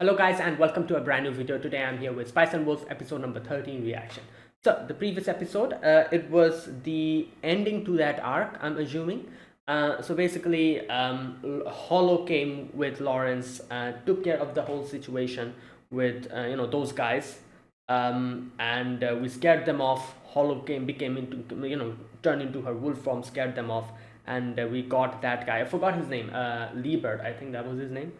Hello guys and welcome to a brand new video. Today I'm here with Spice and Wolf episode number 13 reaction. So the previous episode, it was the ending to that arc, I'm assuming. So basically, Hollow came with Lawrence, took care of the whole situation with those guys, and we scared them off. Hollow became into turned into her wolf form, scared them off, and we got that guy. I forgot his name. Liebert, I think that was his name.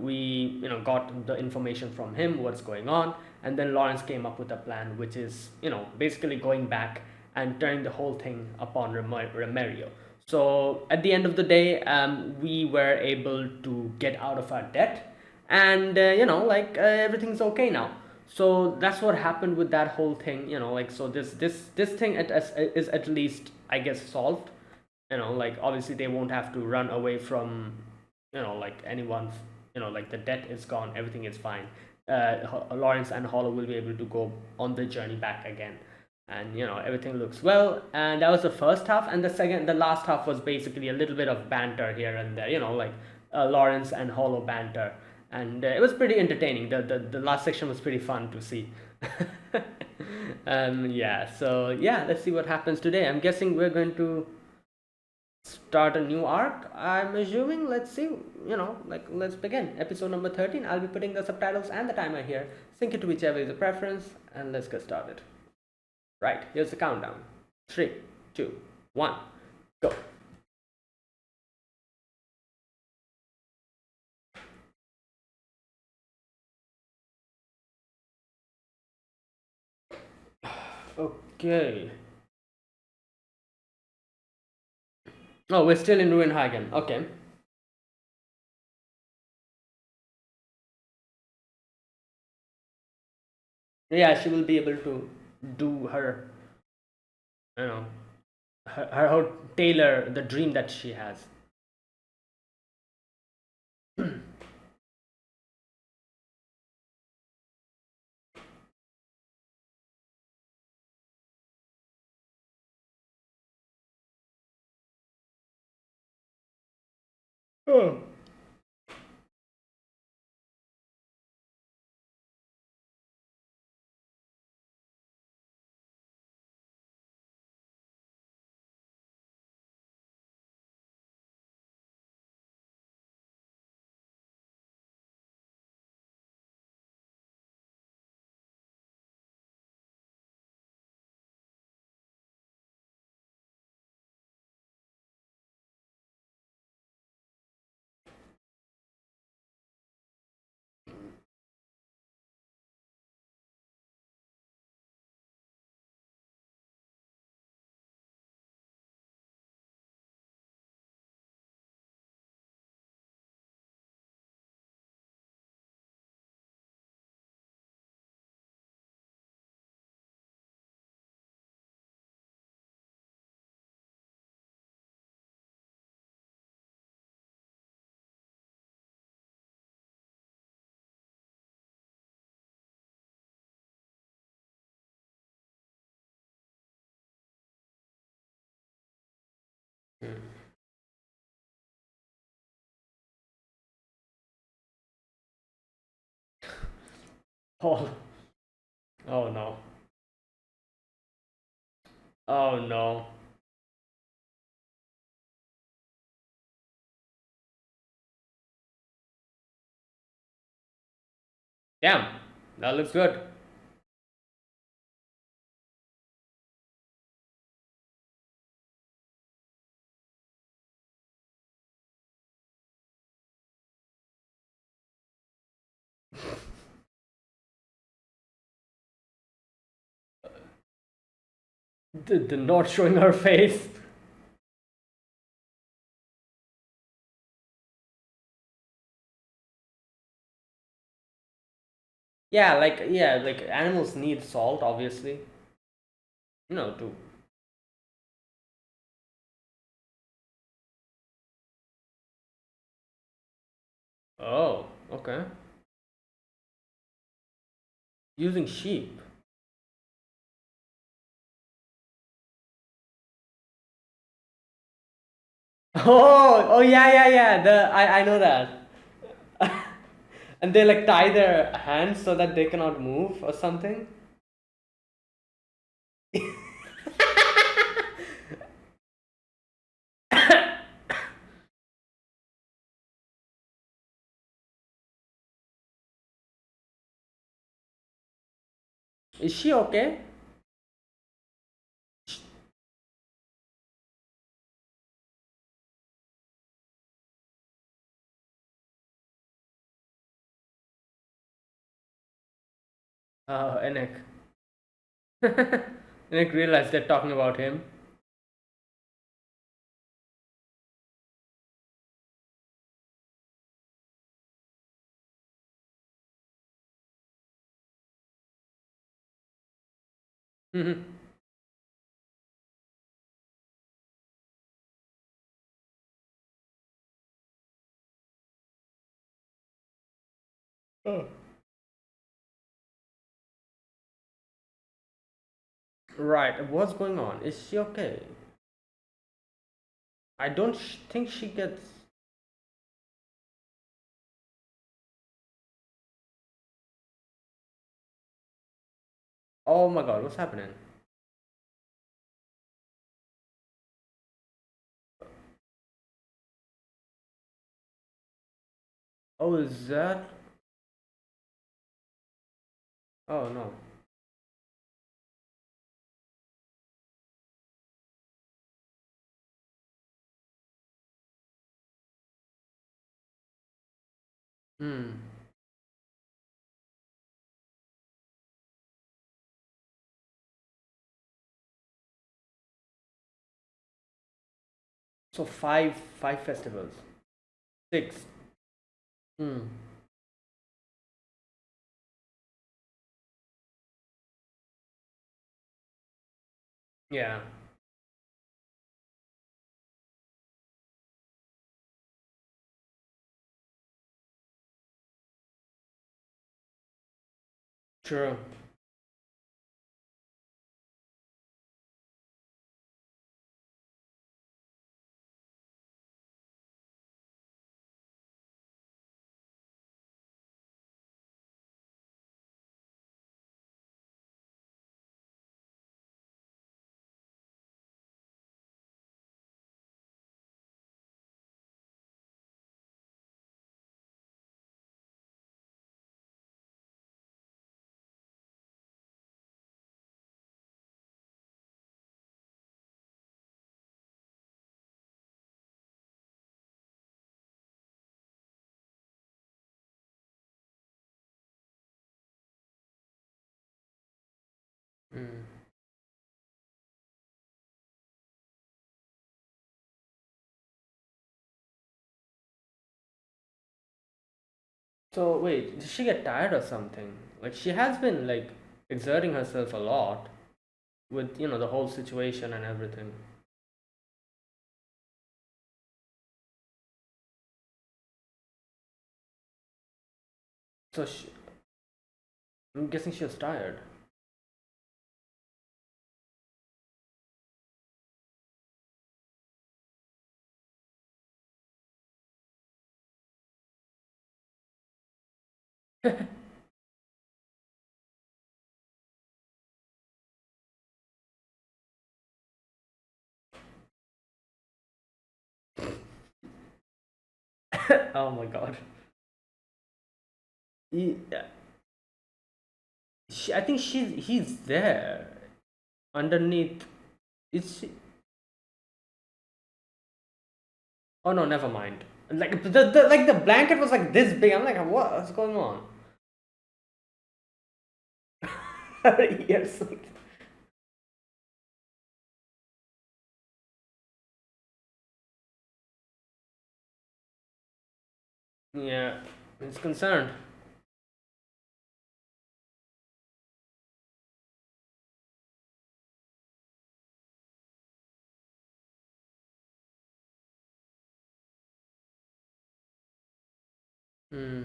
We got the information from him what's going on, and then Lawrence came up with a plan, which is basically going back and turning the whole thing upon Remerio. So at the end of the day, we were able to get out of our debt, and everything's okay now. So that's what happened with that whole thing. So this thing is at least, I guess, solved. Obviously they won't have to run away from anyone. The debt is gone, everything is fine. Lawrence and Hollow will be able to go on the journey back again, and everything looks well. And that was the first half, and the last half was basically a little bit of banter here and there, Lawrence and Hollow banter, and it was pretty entertaining. The last section was pretty fun to see. Yeah, so yeah, let's see what happens today. I'm guessing we're going to start a new arc, I'm assuming. Let's see. Let's begin episode number 13. I'll be putting the subtitles and the timer here. Sync it to whichever is your preference, and let's get started. Right, here's the countdown. 3, 2, 1, go. Okay. Oh, we're still in Ruinhagen. Okay. Yeah, she will be able to do her, you know, her tailor the dream that she has. Oh. Oh, oh no. Oh no. Damn, that looks good. The not showing her face. Yeah, like animals need salt, obviously. To. Oh, okay. Using sheep. Oh, oh yeah, yeah, yeah. I know that. And they like tie their hands so that they cannot move or something. Is she okay? Enoch. Enoch realized they're talking about him. Mhm. Oh. Right. What's going on? Is she okay? I don't think she gets. Oh my god, what's happening? Oh, is that? Oh no. Hmm. So five festivals. Six. Hmm. Yeah. True. Hmm. So wait, did she get tired or something? Like she has been like exerting herself a lot with the whole situation and everything. So I'm guessing she was tired. Oh my god. Yeah, I think he's there underneath. Is she? Oh no, never mind. Like the blanket was like this big. I'm like, what's going on? Yes. Yeah, it's concerned. Hmm.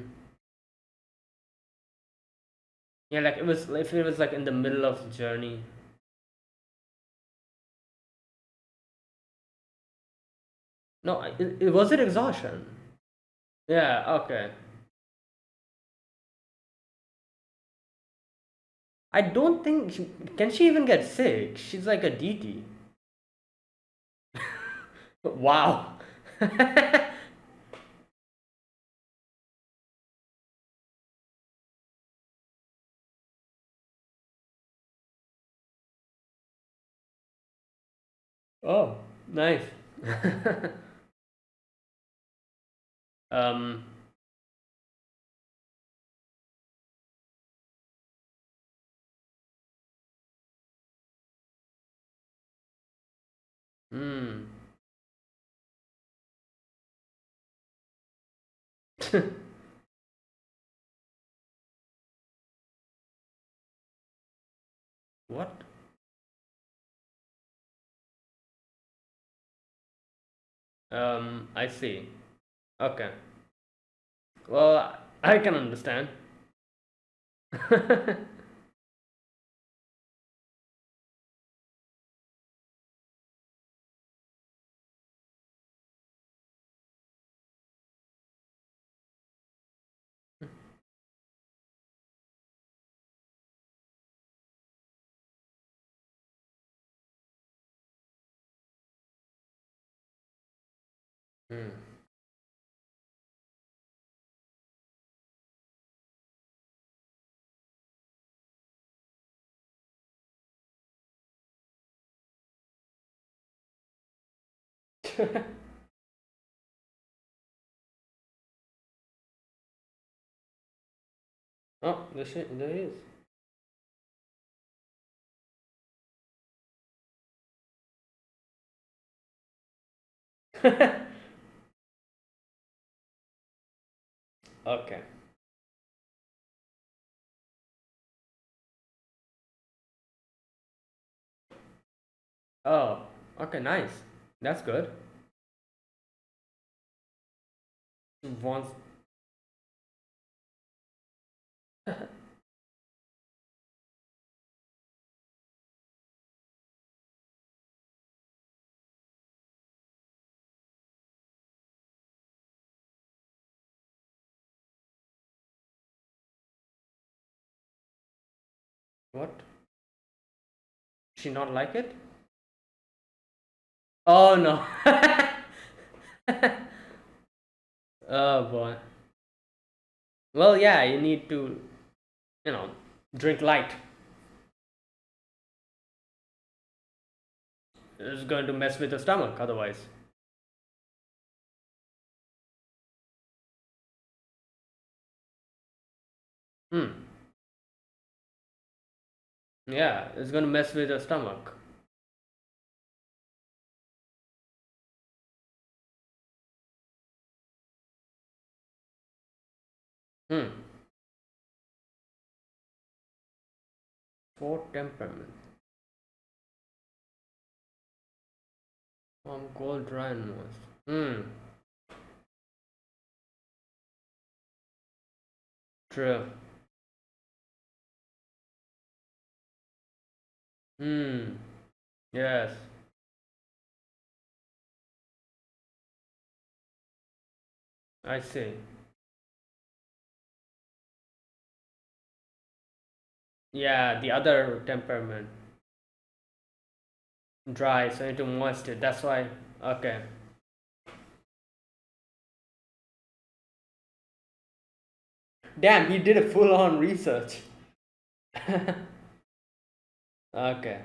Yeah, like it was if it was like in the middle of the journey. No, it was it exhaustion. Yeah. Okay. I don't think can she even get sick? She's like a deity. Wow. Oh, nice. um. Hmm. What? I see. Okay. Well, I can understand. Hmm. Oh, there is. Okay. Oh, okay, nice. That's good. Wants. What? She not like it? Oh no. Oh boy. Well, yeah, you need to, you know, drink light. It's going to mess with the stomach otherwise. Hmm. Yeah, it's going to mess with the stomach. Hmm. For temperament. Cold, dry, and moist. Hmm. True. Hmm. Yes. I see. Yeah, the other temperament. Dry, so into moisture. That's why. Okay. Damn, he did a full on research. Okay.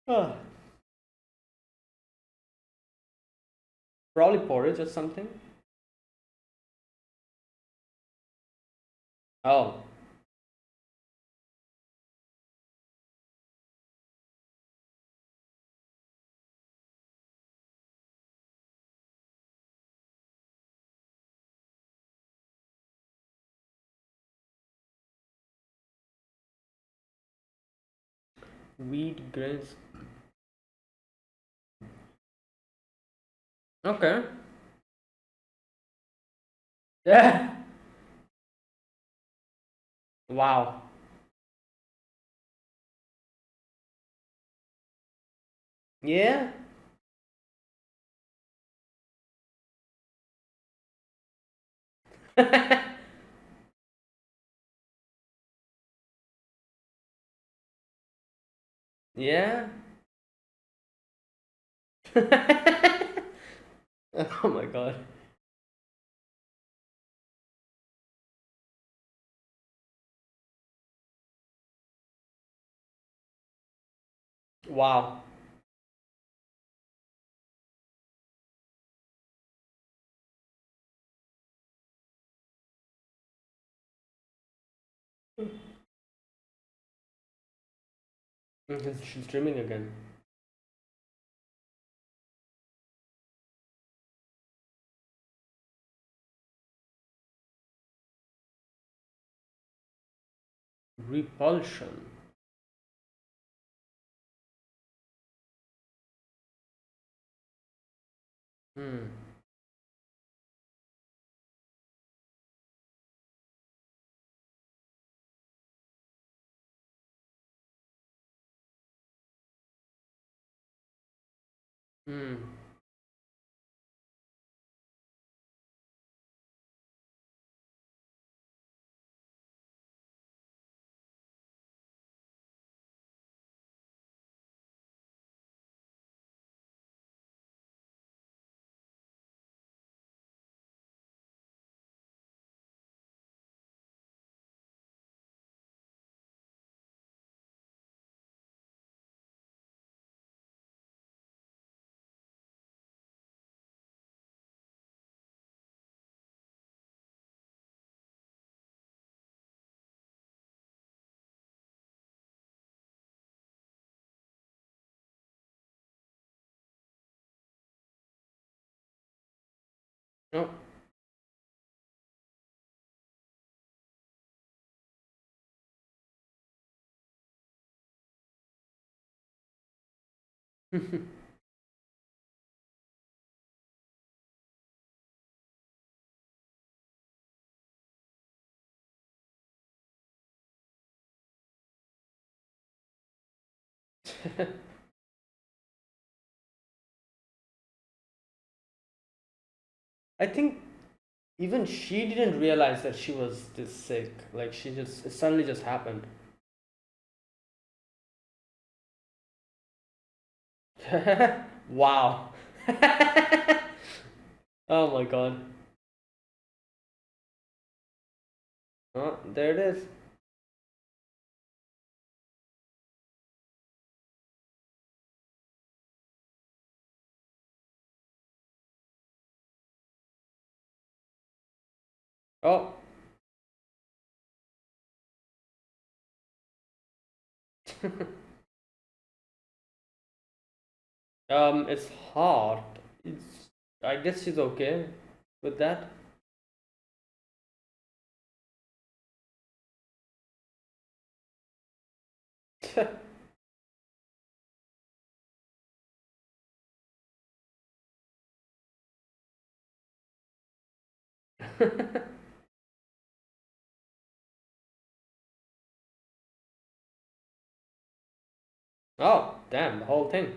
Oh, probably porridge or something. Oh, wheat grains. Okay. Yeah. Wow. Yeah. Yeah. Oh my god. Wow. She's dreaming again. Repulsion. Hmm. Hmm. Oh. I think even she didn't realize that she was this sick. Like she just it suddenly just happened. Wow. Oh my god. Oh, there it is. Oh. It's hot. It's I guess she's okay with that. Oh, damn, the whole thing.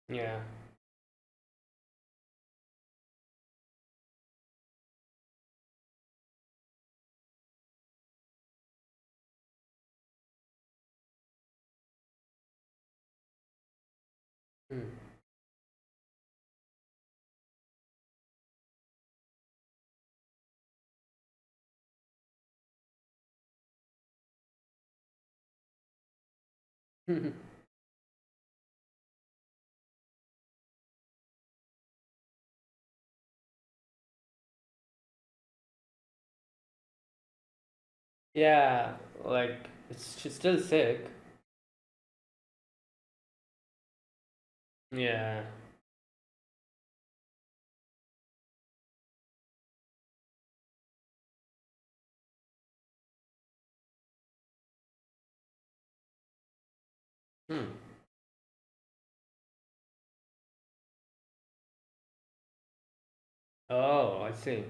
Yeah. Hmm. Yeah, like she's still sick. Yeah. Hmm. Oh, I see.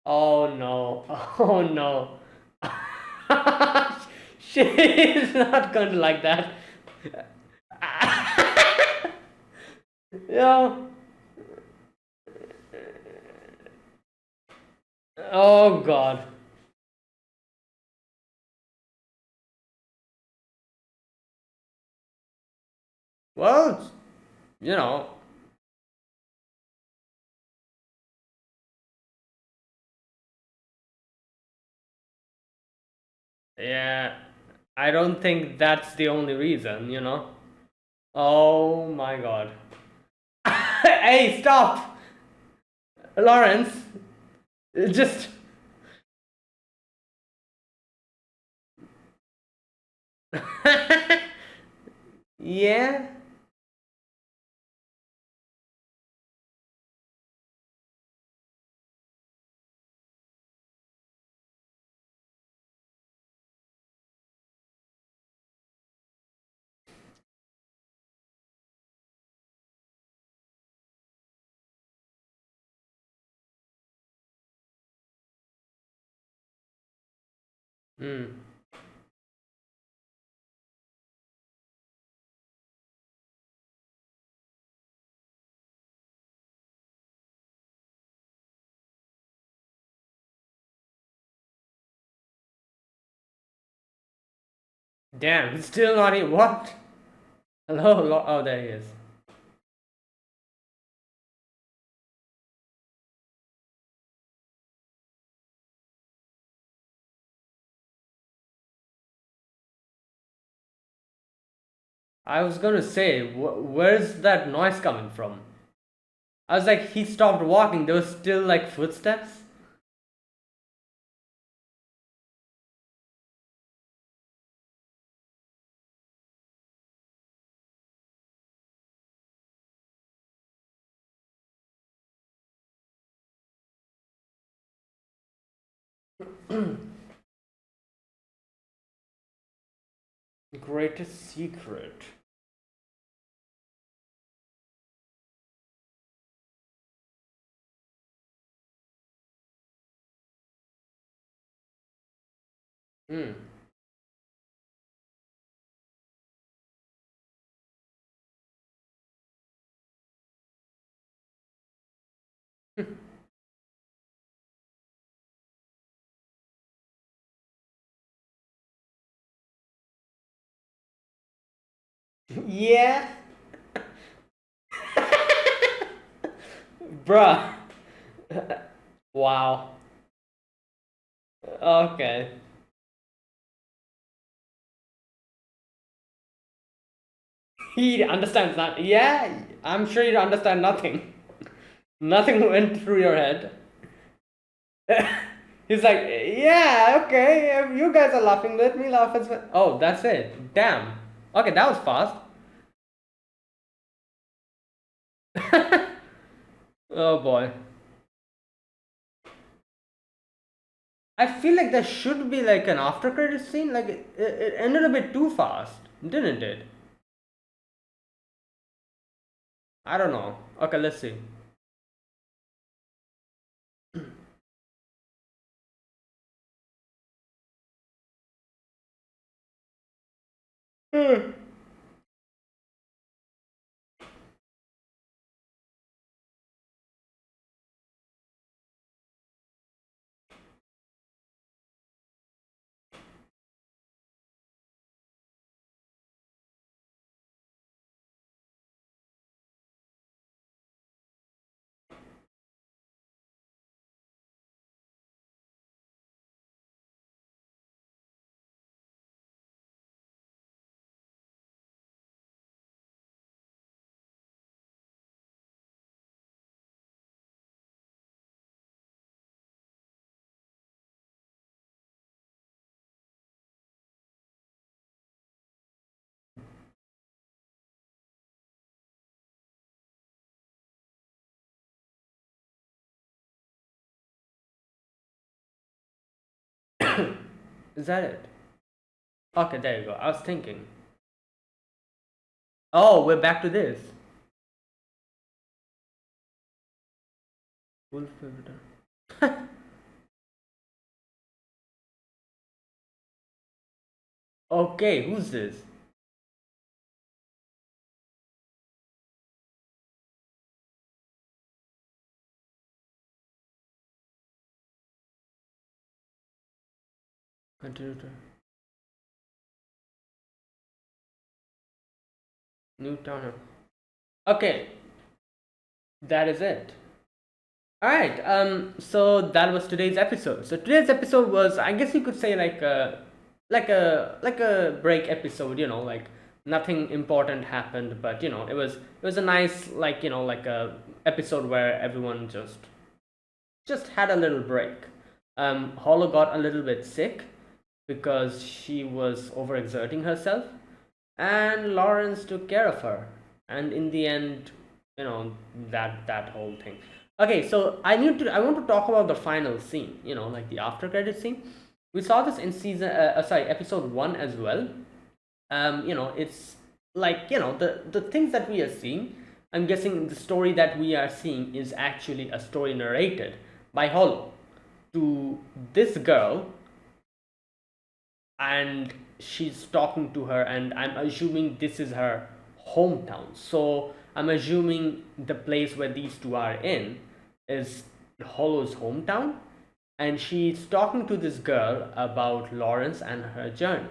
Oh no. Oh no. She is not going to like that. Yeah. Oh god. Well, you know, yeah. I don't think that's the only reason, you know. Oh my god. Hey, stop! Lawrence, just. Yeah. Hmm. Damn, he's still not in. What? Hello? Oh, there he is. I was gonna say, where's that noise coming from? I was like, he stopped walking. There was still like footsteps. Greatest secret. Hmm. Yeah. Bruh. Wow. Okay. He understands that. Yeah, I'm sure you understand nothing. Nothing went through your head. He's like, yeah, okay, if you guys are laughing, let me laugh as well. Oh, that's it. Damn. Okay, that was fast. Oh boy. I feel like there should be like an after credit scene. Like it ended a bit too fast, didn't it? I don't know. Okay, let's see. Is that it? Okay, there you go. I was thinking. Oh, we're back to this. Wolf Evidence. Okay, who's this? Continue to Newtown. Okay, that is it. All right. So that was today's episode. So today's episode was, I guess you could say, like a break episode. Like nothing important happened, but it was a nice, like a episode where everyone just had a little break. Hollow got a little bit sick because she was overexerting herself, and Lawrence took care of her. And in the end, you know that whole thing. Okay, so I want to talk about the final scene. Like the after credit scene. We saw this in episode 1 as well. It's like the things that we are seeing. I'm guessing the story that we are seeing is actually a story narrated by Hollow to this girl, and she's talking to her, and I'm assuming this is her hometown. So I'm assuming the place where these two are in is Hollow's hometown, and she's talking to this girl about Lawrence and her journey.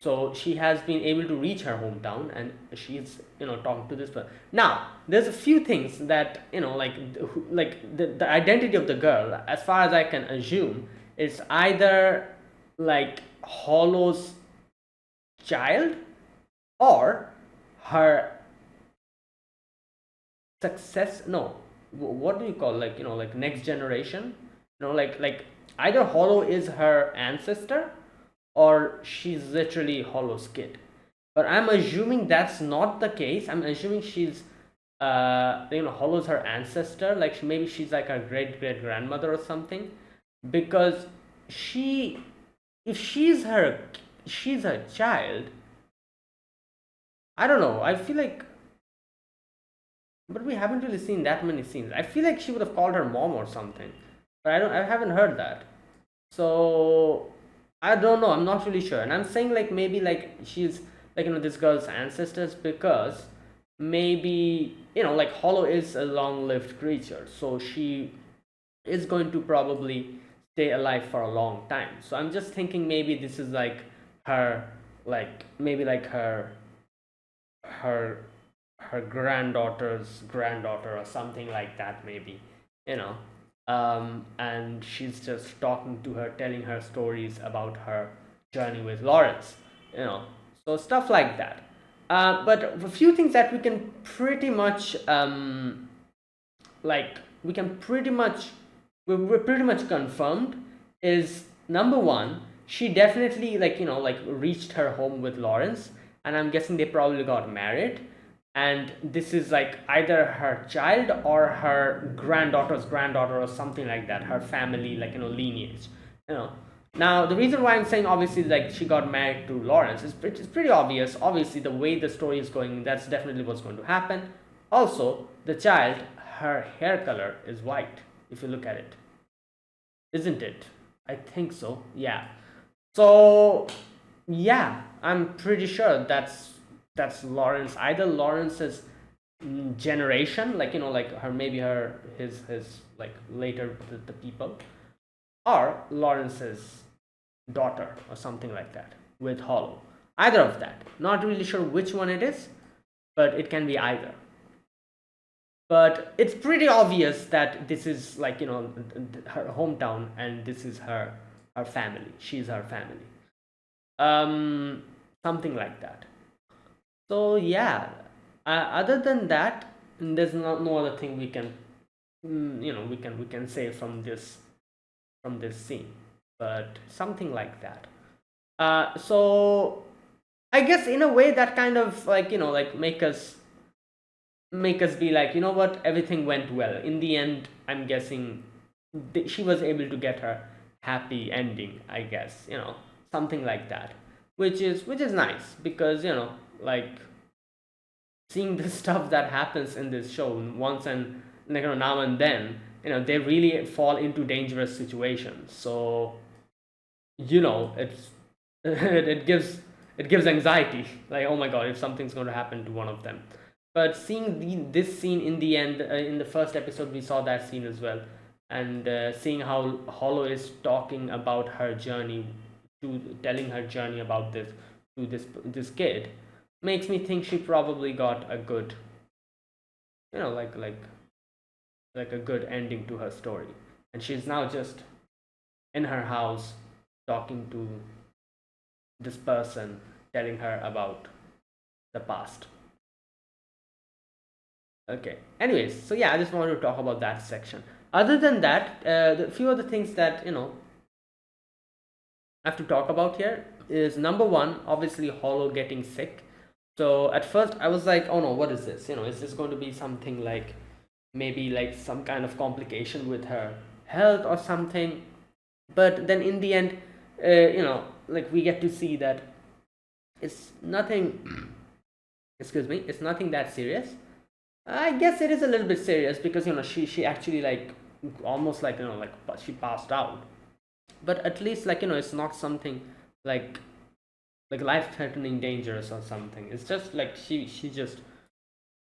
So she has been able to reach her hometown, and she's talking to this person. Now there's a few things that like the identity of the girl, as far as I can assume, is either like Hollow's child or her success. No, what do you call, like next generation? Like either Hollow is her ancestor or she's literally Hollow's kid. But I'm assuming that's not the case. I'm assuming she's Hollow's her ancestor. Like maybe she's like her great grandmother or something, because she if she's her child. I don't know. I feel like, but we haven't really seen that many scenes. I feel like she would have called her mom or something, but I haven't heard that. So I don't know. I'm not really sure, and I'm saying like maybe like she's like this girl's ancestors, because maybe like Hollow is a long-lived creature, so she is going to probably stay alive for a long time. So I'm just thinking maybe this is like her, like maybe like her her granddaughter's granddaughter or something like that, maybe. you know and she's just talking to her, telling her stories about her journey with Lawrence. So stuff like that. But a few things that we can pretty much like we can pretty much we're pretty much confirmed is, number one, she definitely like reached her home with Lawrence, and I'm guessing they probably got married, and this is like either her child or her granddaughter's granddaughter or something like that, her family, lineage. you know Now, the reason why I'm saying obviously like she got married to Lawrence is pretty obvious. Obviously, the way the story is going, that's definitely what's going to happen. Also, the child, her hair color is white, if you look at it, isn't it? I think so. Yeah. So yeah, I'm pretty sure that's Lawrence. Either Lawrence's generation, like her, maybe his like later the people, or Lawrence's daughter or something like that with Hollow. Either of that. Not really sure which one it is, but it can be either. But it's pretty obvious that this is her hometown, and this is her family. She's her family. Um, Something like that. So yeah. Other than that, there's no other thing we can we can say from this scene, but something like that. So I guess in a way that kind of like make us be like, you know what, everything went well in the end. I'm guessing she was able to get her happy ending, I guess. Something like that, which is nice, because like seeing the stuff that happens in this show once and now and then, they really fall into dangerous situations. So it's it gives it gives anxiety. Like, oh my god, if something's going to happen to one of them. But seeing this scene in the end, in the first episode, we saw that scene as well, and seeing how Hollow is talking about her journey, to telling her journey about this to this kid, makes me think she probably got a good, like a good ending to her story, and she's now just in her house talking to this person, telling her about the past. Okay. Anyways, so yeah, I just wanted to talk about that section. Other than that, the few other things that I have to talk about here is number one, obviously Hollow getting sick. So at first I was like, oh no, what is this? Is this going to be something like maybe like some kind of complication with her health or something? But then in the end, like we get to see that it's nothing. Excuse me, it's nothing that serious. I guess it is a little bit serious because she actually like almost like like she passed out. But at least like it's not something like life threatening dangerous or something. It's just like she just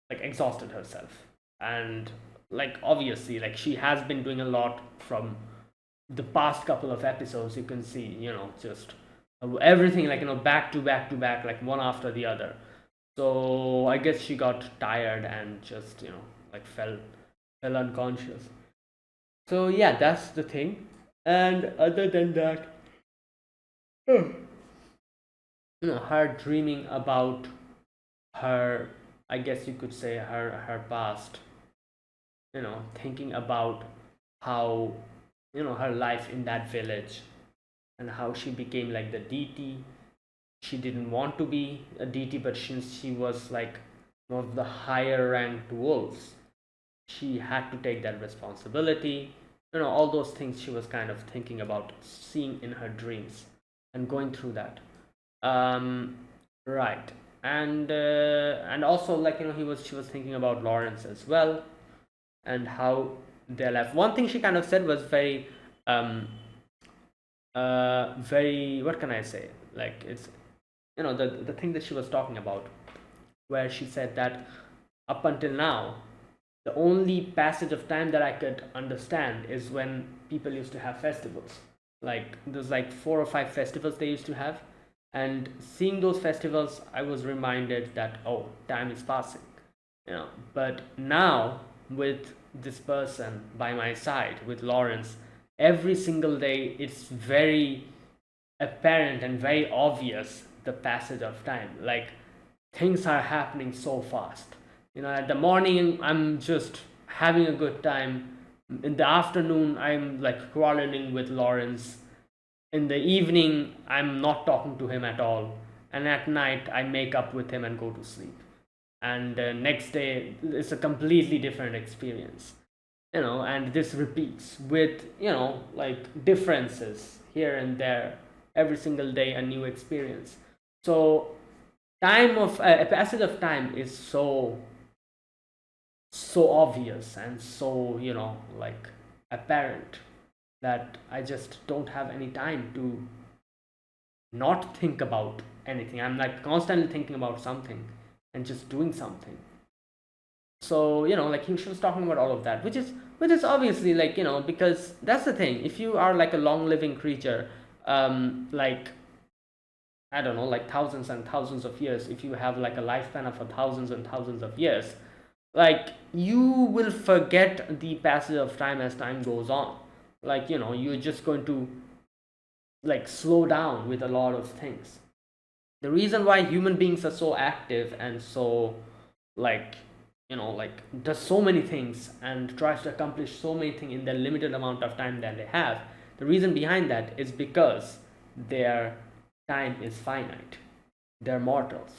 like exhausted herself, and like obviously like she has been doing a lot from the past couple of episodes. You can see just everything like back to back to back, like one after the other. So I guess she got tired and just like fell unconscious. So yeah, that's the thing. And other than that, her dreaming about her, I guess you could say her past, thinking about how her life in that village, and how she became like the DT. She didn't want to be a DT, but since she was like one of the higher ranked wolves, she had to take that responsibility. All those things she was kind of thinking about, seeing in her dreams and going through that. um right. And also like she was thinking about Lawrence as well, and how they left. One thing she kind of said was very very, what can I say, like it's the thing that she was talking about, where she said that up until now, the only passage of time that I could understand is when people used to have festivals. Like there's like 4 or 5 festivals they used to have, and seeing those festivals, I was reminded that, oh, time is passing. But now, with this person by my side, with Lawrence, every single day it's very apparent and very obvious, the passage of time. Like things are happening so fast. At the morning I'm just having a good time. In the afternoon I'm like quarreling with Lawrence. In the evening I'm not talking to him at all. And at night I make up with him and go to sleep. And next day it's a completely different experience. And this repeats with like differences here and there. Every single day a new experience. So time of a passage of time is so obvious and so like apparent, that I just don't have any time to not think about anything. I'm like constantly thinking about something and just doing something. So like she was talking about all of that, which is obviously like because that's the thing. If you are like a long living creature, like I don't know, like thousands and thousands of years, if you have like a lifespan of thousands and thousands of years, like you will forget the passage of time as time goes on. Like you're just going to like slow down with a lot of things. The reason why human beings are so active and so like like does so many things and tries to accomplish so many things in the limited amount of time that they have, the reason behind that is because their time is finite. They're mortals.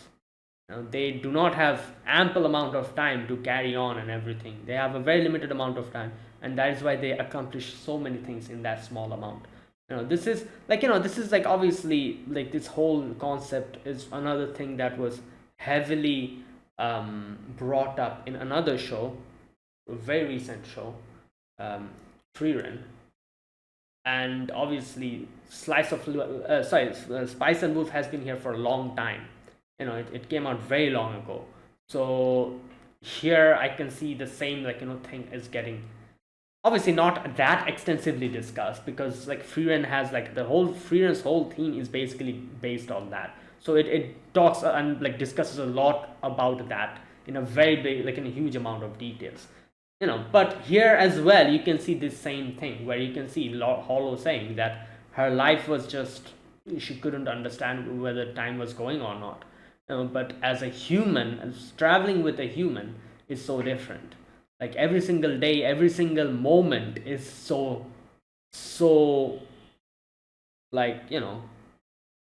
They do not have ample amount of time to carry on and everything. They have a very limited amount of time, and that is why they accomplish so many things in that small amount. This is like this is like obviously like this whole concept is another thing that was heavily brought up in another show, a very recent show, Frieren. and obviously Spice and Wolf has been here for a long time. It came out very long ago. So here I can see the same thing is getting obviously not that extensively discussed, because like Frieren has like the whole Frieren's whole theme is basically based on that. So it talks and like discusses a lot about that in a very big, like in a huge amount of details. But here as well you can see this same thing, where you can see Hollow saying that her life was just, she couldn't understand whether time was going or not. But as a human, as traveling with a human is so different. Like every single day, every single moment is so like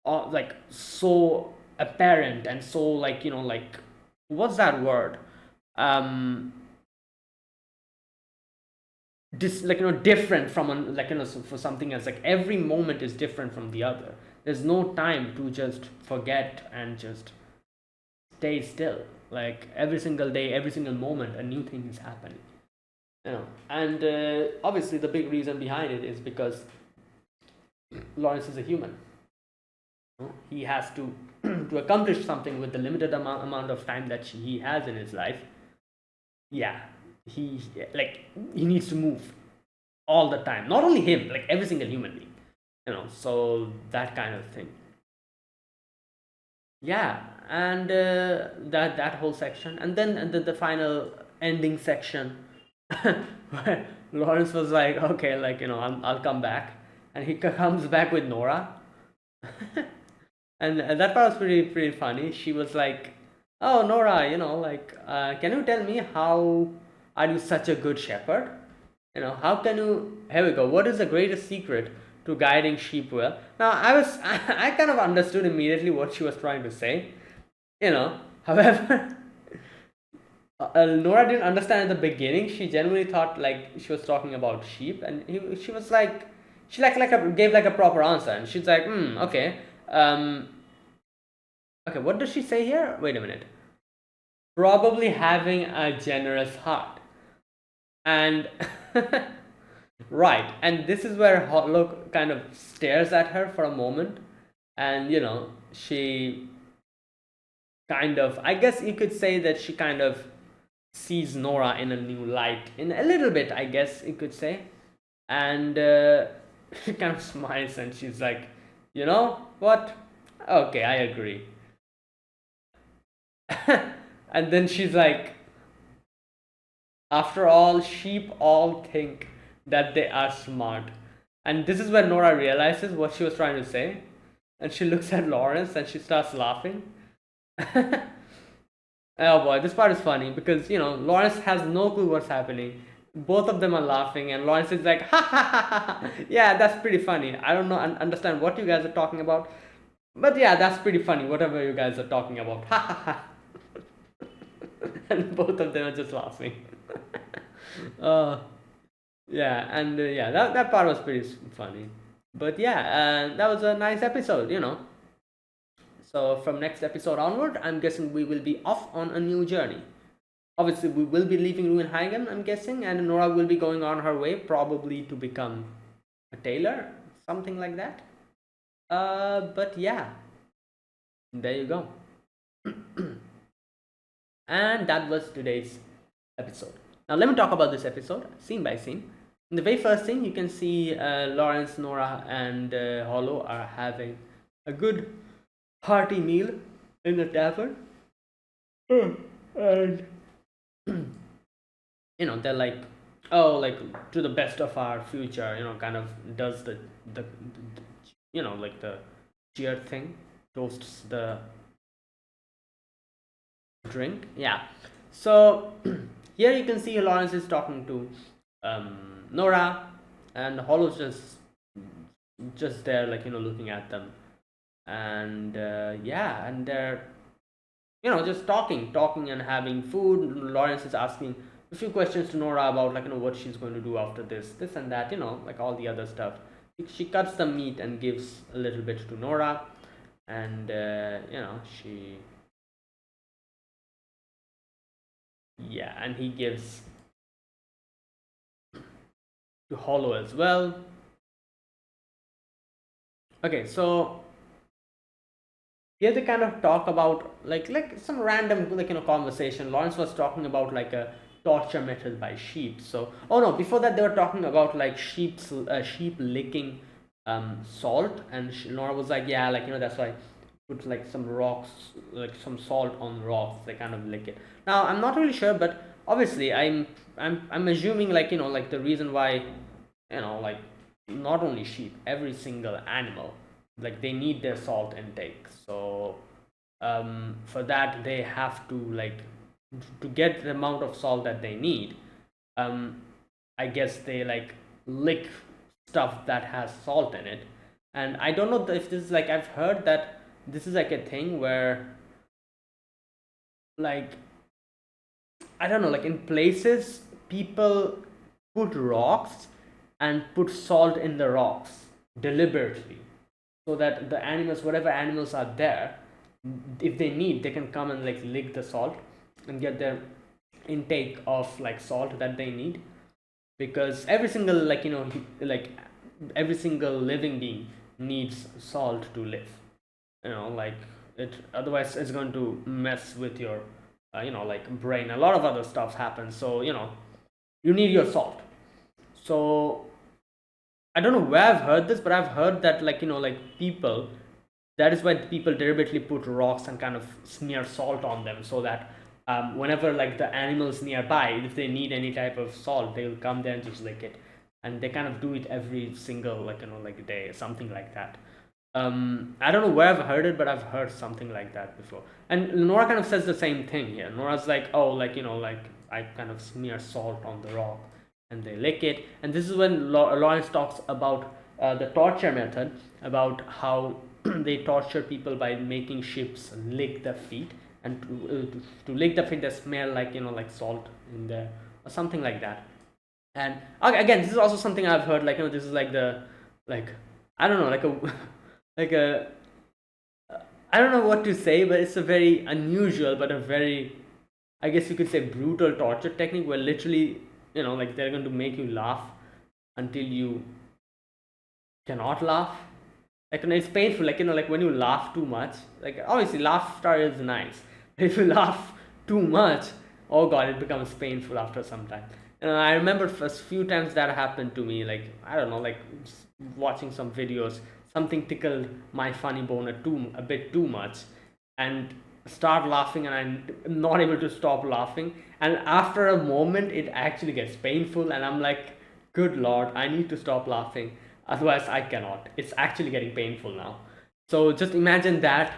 like so apparent, and so like what's that word, um different from for something else. Like every moment is different from the other. There's no time to just forget and just stay still. Like every single day, every single moment, a new thing is happening. And obviously the big reason behind it is because Lawrence is a human. He has to to accomplish something with the limited amount of time that he has in his life. Yeah, he he needs to move all the time. Not only him, like every single human being. So that kind of thing. Yeah, and that whole section, and then the final ending section, where Lawrence was like, okay, I'll come back, and he comes back with Nora. And that part was pretty funny. She was like, "Oh, Nora, can you tell me how are you such a good shepherd? How can you? Here we go. What is the greatest secret to guiding sheep well?" Now, I kind of understood immediately what she was trying to say. However, Nora didn't understand at the beginning. She genuinely thought like she was talking about sheep, and she was like, she gave like a proper answer, and she's like, okay. Okay, what does she say here? Wait a minute. Probably having a generous heart. And right, and this is where Hollow kind of stares at her for a moment, and she kind of, I guess you could say that she kind of sees Nora in a new light, in a little bit, I guess you could say. And she kind of smiles, and she's like, you know what? Okay, I agree. And then she's like, after all, sheep all think that they are smart. And this is when Nora realizes what she was trying to say. And she looks at Lawrence and she starts laughing. Oh boy, this part is funny because Lawrence has no clue what's happening. Both of them are laughing, and Lawrence is like, ha ha ha ha, ha. Yeah, that's pretty funny. I don't know, understand what you guys are talking about, but yeah, that's pretty funny. Whatever you guys are talking about, ha ha ha. And both of them are just laughing. uh, yeah, and yeah, that part was pretty funny. But yeah, that was a nice episode. So from next episode onward, I'm guessing we will be off on a new journey. Obviously, we will be leaving Ruinhagen, I'm guessing, and Nora will be going on her way, probably to become a tailor, something like that. But yeah, there you go. And that was today's episode. Now, let me talk about this episode scene by scene. In the very first scene, you can see Lawrence, Nora, and Hollow are having a good hearty meal in the tavern. And they're like, oh, like, to the best of our future, kind of does the like the cheer thing, toasts the drink. Yeah. So here you can see Lawrence is talking to Nora, and Hollow's just there, like looking at them. And yeah, and they're just talking and having food. Lawrence is asking a few questions to Nora about like what she's going to do after this and that, like all the other stuff. She cuts the meat and gives a little bit to Nora, and she, yeah, and he gives to Hollow as well. Okay, so here they kind of talk about like some random conversation. Lawrence was talking about like a torture method by sheep. So oh no, before that they were talking about like sheep licking salt, and Nora was like, yeah, like that's why put like some rocks, like some salt on rocks, they kind of lick it. Now I'm not really sure, but obviously I'm assuming like like the reason why like not only sheep, every single animal, like they need their salt intake. So for that they have to like to get the amount of salt that they need. um, I guess they like lick stuff that has salt in it. And I don't know if this is like, I've heard that this is like a thing where like I don't know, like in places people put rocks and put salt in the rocks deliberately, so that the animals, whatever animals are there, if they need, they can come and like lick the salt and get their intake of like salt that they need. Because every single like like every single living being needs salt to live, like it, otherwise it's going to mess with your like brain. A lot of other stuff happens, so you need your salt. So I don't know where I've heard this, but I've heard that like like people, that is why people deliberately put rocks and kind of smear salt on them, so that whenever like the animals nearby, if they need any type of salt, they'll come there and just lick it. And they kind of do it every single like like day, something like that. I don't know where I've heard it, but I've heard something like that before. And Nora kind of says the same thing here. Nora's like, oh, like like I kind of smear salt on the rock and they lick it. And this is when Lawrence talks about the torture method, about how they torture people by making ships lick their feet, and to lick the feet, they smell like like salt in there or something like that. And again, this is also something I've heard, like this is like the like I don't know, like a like a I don't know what to say, but it's a very unusual but a very, I guess you could say, brutal torture technique, where literally like they're going to make you laugh until you cannot laugh. Like it's painful, like like when you laugh too much, like obviously laughter is nice. If you laugh too much, oh god, it becomes painful after some time. And I remember first few times that happened to me, like I don't know, like watching some videos, something tickled my funny bone a bit too much, and start laughing, and I'm not able to stop laughing. And after a moment it actually gets painful, and I'm like, good lord, I need to stop laughing, otherwise I cannot. It's actually getting painful now. So just imagine that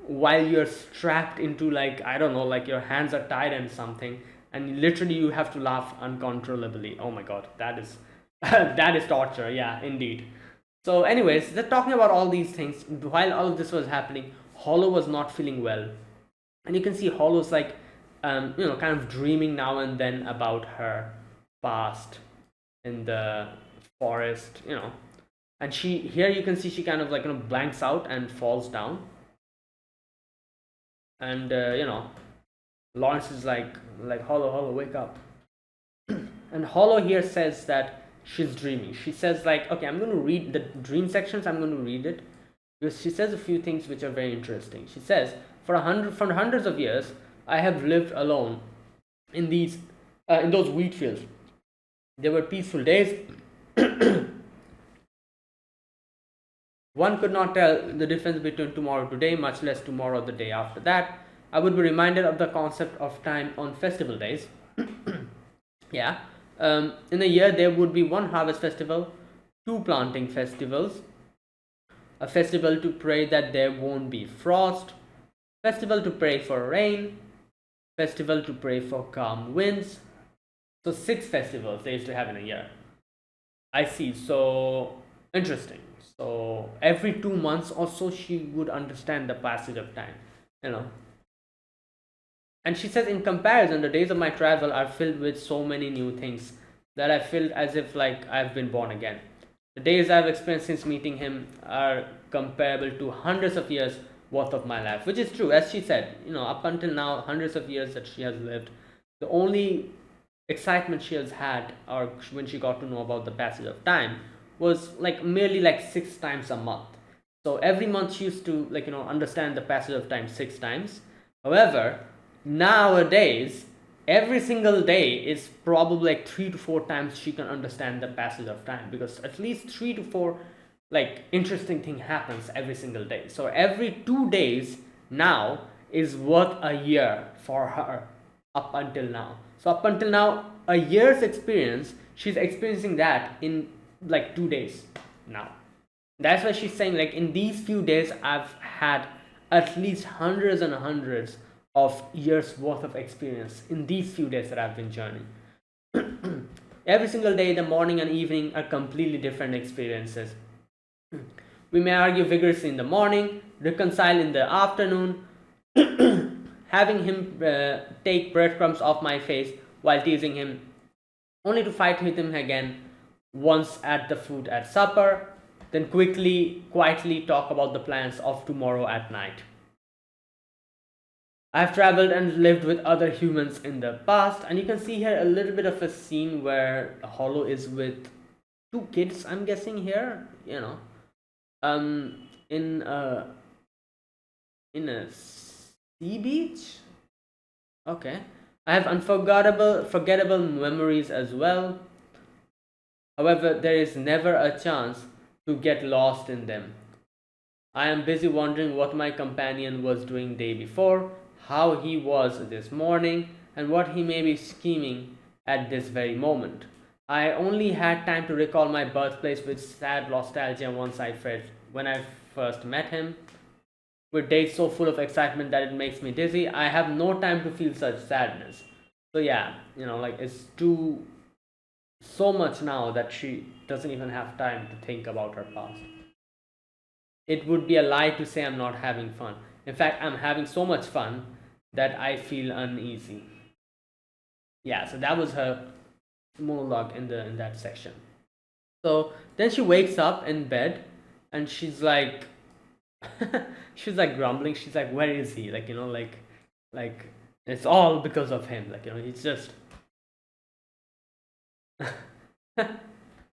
while you're strapped into, like I don't know, like your hands are tied and something, and literally you have to laugh uncontrollably. Oh my god, that is that is torture. Yeah, indeed. So anyways, they're talking about all these things. While all of this was happening, Hollow was not feeling well, and you can see Hollow's like kind of dreaming now and then about her past in the forest, and she, here you can see she kind of like blanks out and falls down. And Lawrence is like, Hollow, wake up. And Hollow here says that she's dreaming. She says like, okay, I'm going to read the dream sections, I'm going to read it, because she says a few things which are very interesting. She says, for hundreds of years I have lived alone in those wheat fields. There were peaceful days. One could not tell the difference between tomorrow today, much less tomorrow the day after that. I would be reminded of the concept of time on festival days. Yeah. In a year, there would be one harvest festival, two planting festivals, a festival to pray that there won't be frost, festival to pray for rain, festival to pray for calm winds. So 6 festivals they used to have in a year. I see. So interesting. So every 2 months or so, she would understand the passage of time, you know. And she says, in comparison, the days of my travel are filled with so many new things that I feel as if like I've been born again. The days I've experienced since meeting him are comparable to hundreds of years worth of my life, which is true. As she said, up until now, hundreds of years that she has lived, the only excitement she has had, or when she got to know about the passage of time, was like merely like 6 times a month. So every month she used to, like, understand the passage of time 6 times. However, nowadays, every single day is probably like 3 to 4 times she can understand the passage of time, because at least 3 to 4 like interesting thing happens every single day. So every 2 days now is worth a year for her up until now. So up until now, a year's experience, she's experiencing that in like 2 days now. That's why she's saying, like, in these few days I've had at least hundreds and hundreds of years worth of experience in these few days that I've been journeying. Every single day, the morning and evening are completely different experiences. We may argue vigorously in the morning, reconcile in the afternoon, having him take breadcrumbs off my face while teasing him, only to fight with him again once at the food at supper, then quietly talk about the plans of tomorrow at night. I've traveled and lived with other humans in the past, and you can see here a little bit of a scene where Hollow is with 2 kids, I'm guessing here, in a sea beach. Okay, I have forgettable memories as well. However, there is never a chance to get lost in them. I am busy wondering what my companion was doing day before, how he was this morning, and what he may be scheming at this very moment. I only had time to recall my birthplace with sad nostalgia when I first met him, with days so full of excitement that it makes me dizzy. I have no time to feel such sadness. So yeah, like, it's too so much now that she doesn't even have time to think about her past. It would be a lie to say I'm not having fun. In fact, I'm having so much fun that I feel uneasy. Yeah, so that was her monologue in that section. So then she wakes up in bed and she's like she's like grumbling. She's like, where is he? Like, like it's all because of him. Like, he's just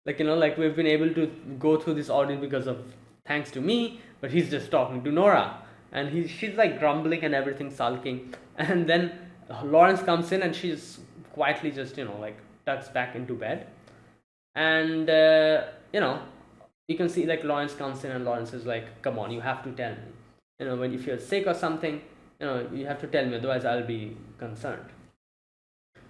like, like, we've been able to go through this audience because of thanks to me, but he's just talking to Nora, and she's like grumbling and everything, sulking. And then Lawrence comes in and she's quietly just, like, tucks back into bed. And you can see, like, Lawrence comes in and Lawrence is like, come on, you have to tell me, when you feel sick or something, you have to tell me, otherwise I'll be concerned.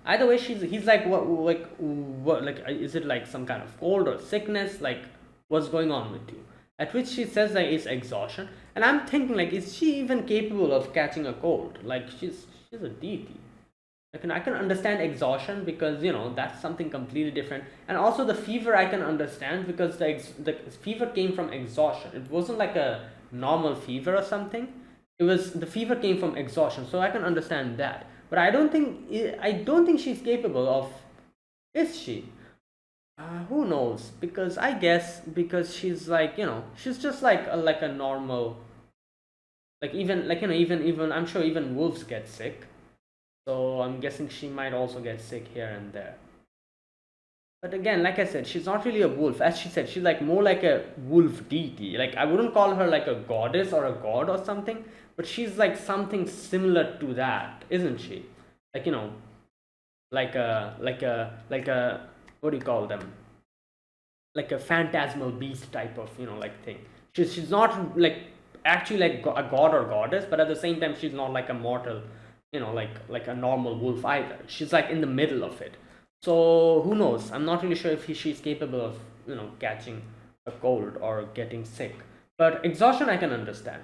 Either way, he's like, what, like, is it like some kind of cold or sickness? Like, what's going on with you? At which she says, like, it's exhaustion. And I'm thinking, like, is she even capable of catching a cold? Like, she's a deity. I can understand exhaustion because, that's something completely different. And also the fever I can understand because the fever came from exhaustion. It wasn't like a normal fever or something. The fever came from exhaustion, so I can understand that. But I don't think she's capable of. Is she? Who knows? Because I guess because she's like, she's just like a normal. Like, even like, even I'm sure even wolves get sick. So I'm guessing she might also get sick here and there. But again, like I said, she's not really a wolf. As she said, she's like more like a wolf deity. Like, I wouldn't call her like a goddess or a god or something, but she's like something similar to that, isn't she? Like, like a what do you call them? Like a phantasmal beast type of, like, thing. She's not like actually like a god or goddess, but at the same time she's not like a mortal, like a normal wolf either. She's like in the middle of it. So who knows? I'm not really sure if she's capable of, catching a cold or getting sick. But exhaustion I can understand.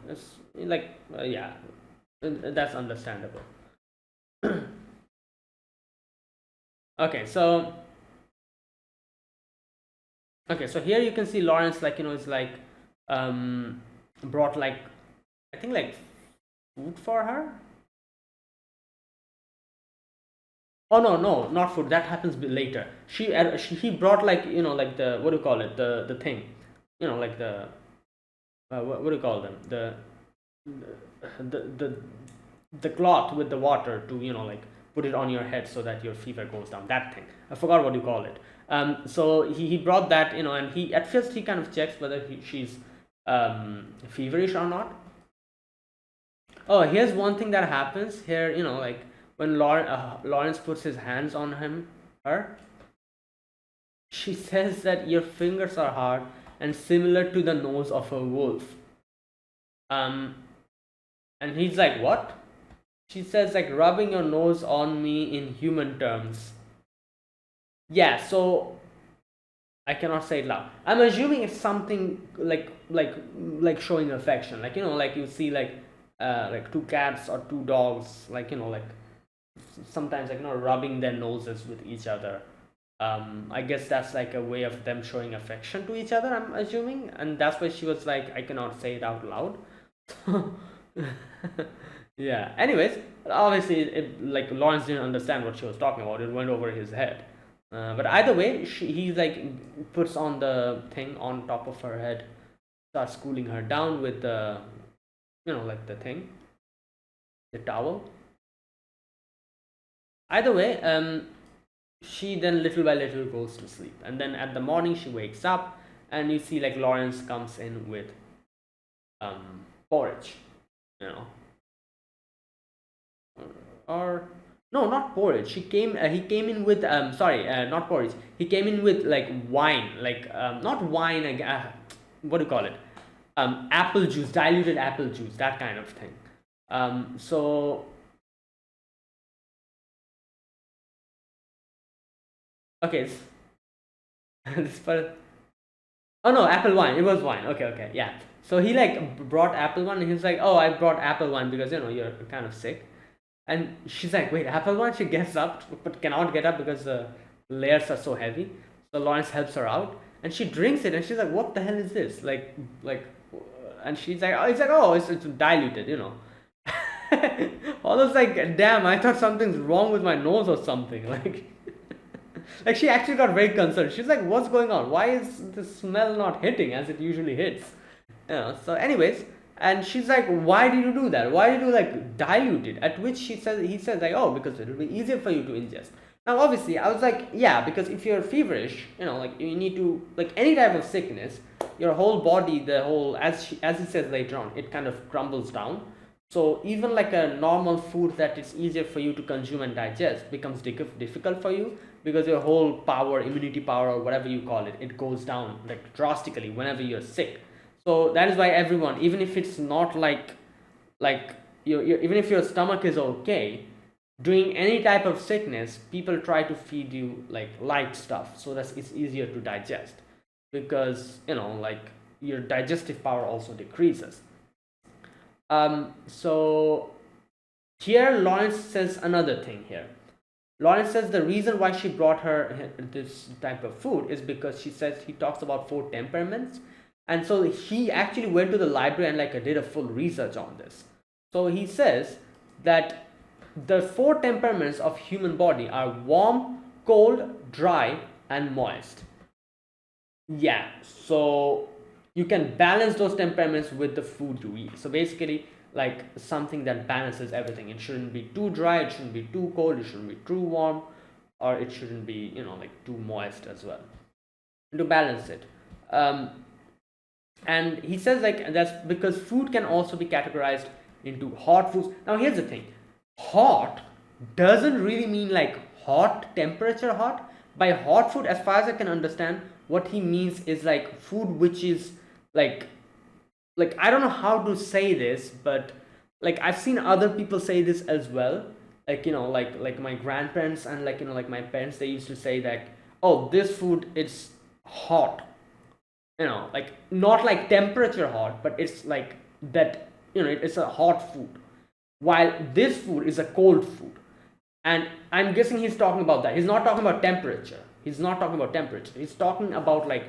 It's like, yeah, that's understandable. Okay, so here you can see Lawrence, like, is like brought, like, I think, like, food for her. Oh no, not food. That happens later. He brought, like, like the, what do you call it? The thing, like the what do you call them? The cloth with the water to, like, put it on your head so that your fever goes down. That thing. I forgot what you call it. So he brought that, and he at first he kind of checks whether she's feverish or not. Oh, here's one thing that happens here. Like when Lawrence puts his hands on her, she says that your fingers are hard and similar to the nose of a wolf. Um, and he's like, what? She says like rubbing your nose on me in human terms. Yeah, so I cannot say it loud. I'm assuming it's something like showing affection, like like you see like two cats or two dogs, like like sometimes like rubbing their noses with each other. I guess that's like a way of them showing affection to each other, I'm assuming, and that's why she was like, I cannot say it out loud. Yeah. Anyways, obviously, like Lawrence didn't understand what she was talking about. It went over his head. But either way, he like puts on the thing on top of her head, starts cooling her down with the, like the thing, the towel. Either way, she then little by little goes to sleep, and then at the morning she wakes up, and you see like Lawrence comes in with porridge, you know, or no, not porridge. He came in with sorry, not porridge. He came in with like wine, like not wine. What do you call it? Apple juice, diluted apple juice, that kind of thing. So okay, this part. Oh no, apple wine. It was wine. Okay, okay, yeah. So he like brought apple wine, and he's like, "Oh, I brought apple wine because you're kind of sick." And she's like, "Wait, apple wine?" She gets up, but cannot get up because the layers are so heavy. So Lawrence helps her out, and she drinks it, and she's like, "What the hell is this?" Like, and she's like, "Oh, it's diluted." All was like, "Damn, I thought something's wrong with my nose or something." Like she actually got very concerned. She's like, "What's going on? Why is the smell not hitting as it usually hits?" So, anyways, and she's like, "Why did you do that? Why did you like dilute it?" At which he says like, "Oh, because it will be easier for you to ingest." Now, obviously, I was like, "Yeah, because if you're feverish, like you need to like any type of sickness, your whole body, the whole as he says later on, it kind of crumbles down. So even like a normal food that is easier for you to consume and digest becomes difficult for you because your whole power, immunity power, or whatever you call it, it goes down like drastically whenever you're sick. So that is why everyone, even if it's not like even if your stomach is okay, during any type of sickness, people try to feed you like light stuff so that it's easier to digest because like your digestive power also decreases. So here Lawrence says another thing here. Lawrence says the reason why she brought her this type of food is because she says he talks about four temperaments, and so he actually went to the library and like did a full research on this. So he says that the four temperaments of human body are warm, cold, dry, and moist. Yeah, so you can balance those temperaments with the food you eat. So basically, like something that balances everything. It shouldn't be too dry, it shouldn't be too cold, it shouldn't be too warm, or it shouldn't be, like too moist as well. To balance it. And he says like that's because food can also be categorized into hot foods. Now here's the thing. Hot doesn't really mean like hot temperature hot. By hot food, as far as I can understand, what he means is like food which is like I don't know how to say this, but like I've seen other people say this as well. Like like my grandparents and like like my parents, they used to say that, oh, this food is hot. Like not like temperature hot, but it's like that. It's a hot food, while this food is a cold food. And I'm guessing he's talking about that. He's not talking about temperature. He's not talking about temperature. He's talking about like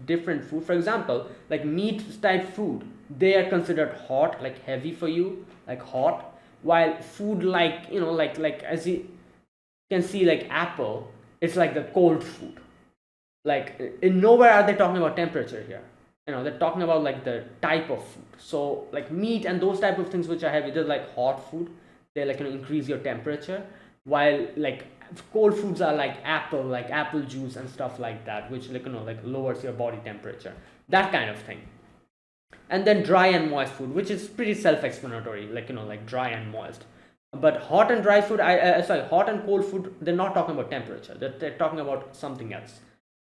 different food. For example, like meat type food, they are considered hot, like heavy for you, like hot. While food like like as you can see, like apple, it's like the cold food. Like in nowhere are they talking about temperature here. They're talking about like the type of food. So like meat and those type of things which are heavy, they're like hot food. They like increase your temperature, while like cold foods are like apple juice and stuff like that, which like like lowers your body temperature, that kind of thing. and then dry and moist food, which is pretty self-explanatory, like like dry and moist. But hot and dry food, hot and cold food, they're not talking about temperature. They're talking about something else.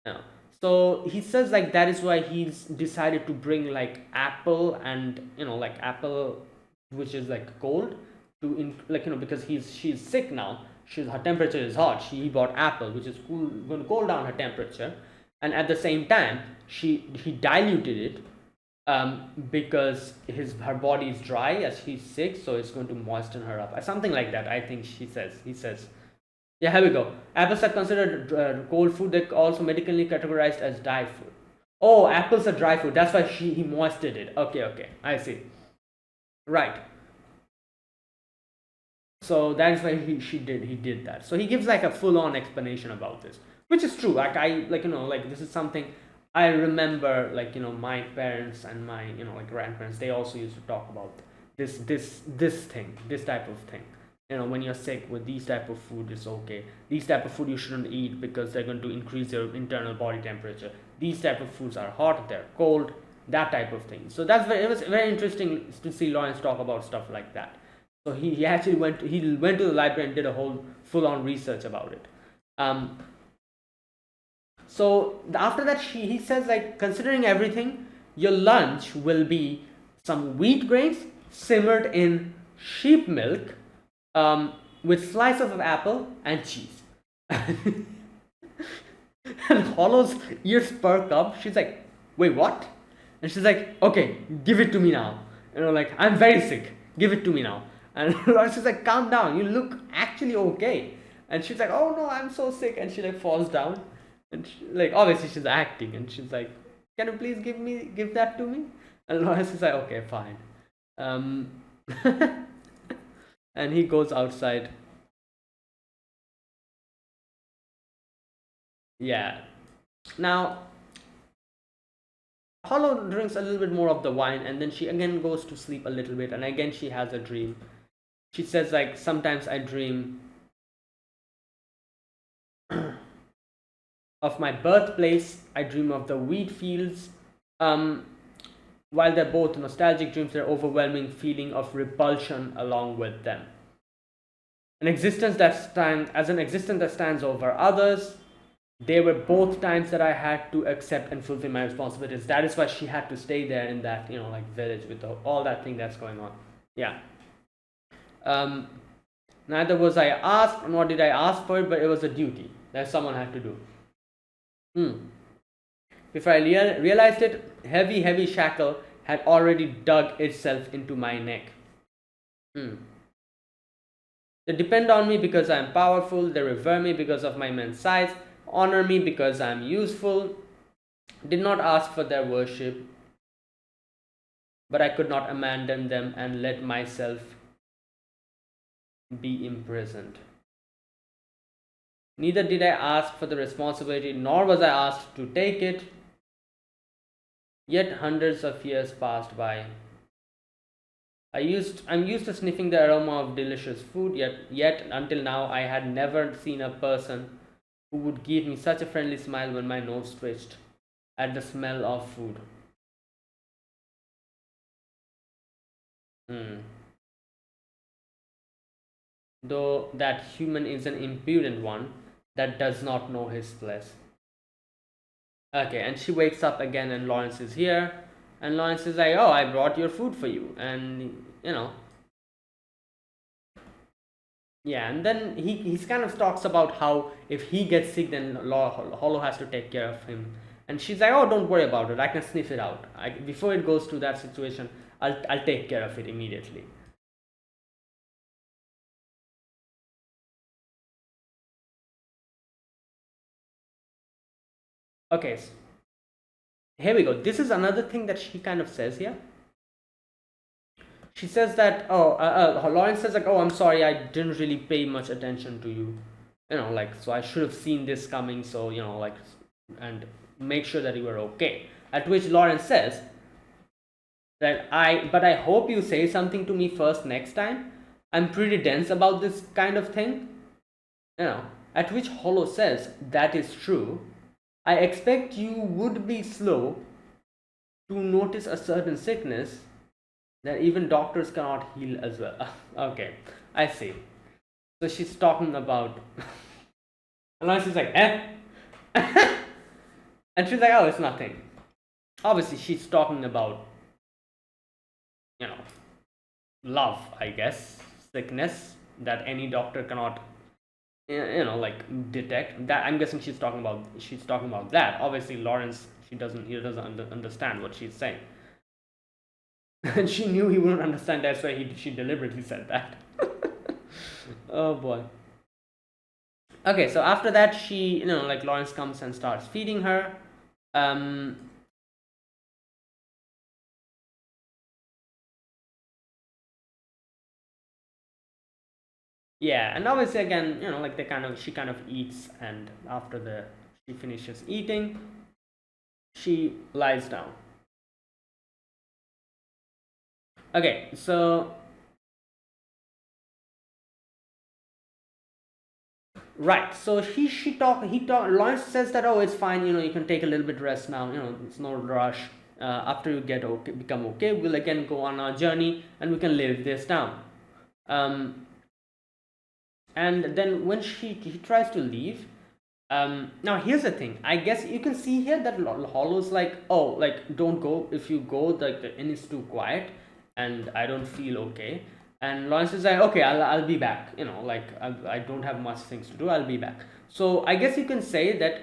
Yeah. So he says like that is why he's decided to bring like apple and like apple, which is like cold, to like because she's sick now. Her temperature is hot. He bought apple, which is cool, going to cool down her temperature, and at the same time he diluted it, because her body is dry as she's sick, so it's going to moisten her up, something like that. I think he says. Yeah, here we go. Apples are considered cold food. They're also medically categorized as dry food. Oh, apples are dry food. That's why he moistened it. Okay, I see. Right. So that's why he did that. So he gives like a full on explanation about this, which is true. Like I like like this is something I remember, like my parents and my like grandparents, they also used to talk about this thing, this type of thing. When you're sick, with these type of food is okay. These type of food you shouldn't eat because they're going to increase your internal body temperature. These type of foods are hot, they're cold, that type of thing. So it was very interesting to see Lawrence talk about stuff like that. So he actually went to the library and did a whole full on research about it. So after that, he says like, considering everything, your lunch will be some wheat grains simmered in sheep milk, with slice of apple and cheese. And Hollow's ears perk up. She's like, wait, what? And she's like, okay, give it to me now. Like, I'm very sick. Give it to me now. And Lawrence is like, calm down. You look actually okay. And she's like, oh no, I'm so sick. And she like falls down. And like, obviously she's acting. And she's like, can you please give that to me? And Lawrence is like, okay, fine. And he goes outside. Yeah. Now, Hollow drinks a little bit more of the wine, and then she again goes to sleep a little bit, and again she has a dream. She says like, sometimes I dream of my birthplace. I dream of the wheat fields. While they're both nostalgic dreams, they're overwhelming feeling of repulsion along with them. An existence that stands over others. They were both times that I had to accept and fulfill my responsibilities. That is why she had to stay there in that like village with all that thing that's going on. Yeah. Neither was I asked, nor did I ask for it, but it was a duty that someone had to do. Before I realized it, heavy shackle had already dug itself into my neck. They depend on me because I am powerful. They revere me because of my immense size. Honor me because I am useful. Did not ask for their worship, but I could not abandon them and let myself be imprisoned. Neither did I ask for the responsibility, nor was I asked to take it. Yet hundreds of years passed by. I'm used to sniffing the aroma of delicious food, yet until now I had never seen a person who would give me such a friendly smile when my nose twitched at the smell of food. Though that human is an impudent one that does not know his place. Okay, and she wakes up again, and Lawrence is here, and Lawrence is like, oh, I brought your food for you, and yeah, and then he kind of talks about how if he gets sick, then Hollow has to take care of him, and she's like, oh, don't worry about it, I can sniff it out. Before it goes to that situation, I'll take care of it immediately. Okay, so here we go. This is another thing that she kind of says here. She says that, Lawrence says like, oh, I'm sorry, I didn't really pay much attention to you, like, so I should have seen this coming, so like, and make sure that you were okay. At which Lawrence says that I hope you say something to me first next time. I'm pretty dense about this kind of thing. At which Hollow says, that is true. I expect you would be slow to notice a certain sickness that even doctors cannot heal as well. Okay, I see. So she's talking about, and now she's like, eh? And she's like, oh, it's nothing. Obviously, she's talking about, you know, love, I guess, sickness that any doctor cannot, like detect. That I'm guessing she's talking about that. Obviously, Lawrence, he doesn't understand what she's saying. And she knew he wouldn't understand. That's why she deliberately said that. Oh boy. Okay, so after that, she, like Lawrence comes and starts feeding her. Um, yeah, and obviously again, like she kind of eats, and after she finishes eating, she lies down. Okay, so right, so Lawrence says that, oh, it's fine, you can take a little bit rest now, it's no rush. After you become okay, we'll again go on our journey and we can live this down. And then when he tries to leave, now here's the thing, I guess you can see here that Hollow's like, oh, like, don't go. If you go, like, the inn is too quiet and I don't feel okay. And Lawrence is like, okay, I'll be back, like, I don't have much things to do, I'll be back. So I guess you can say that,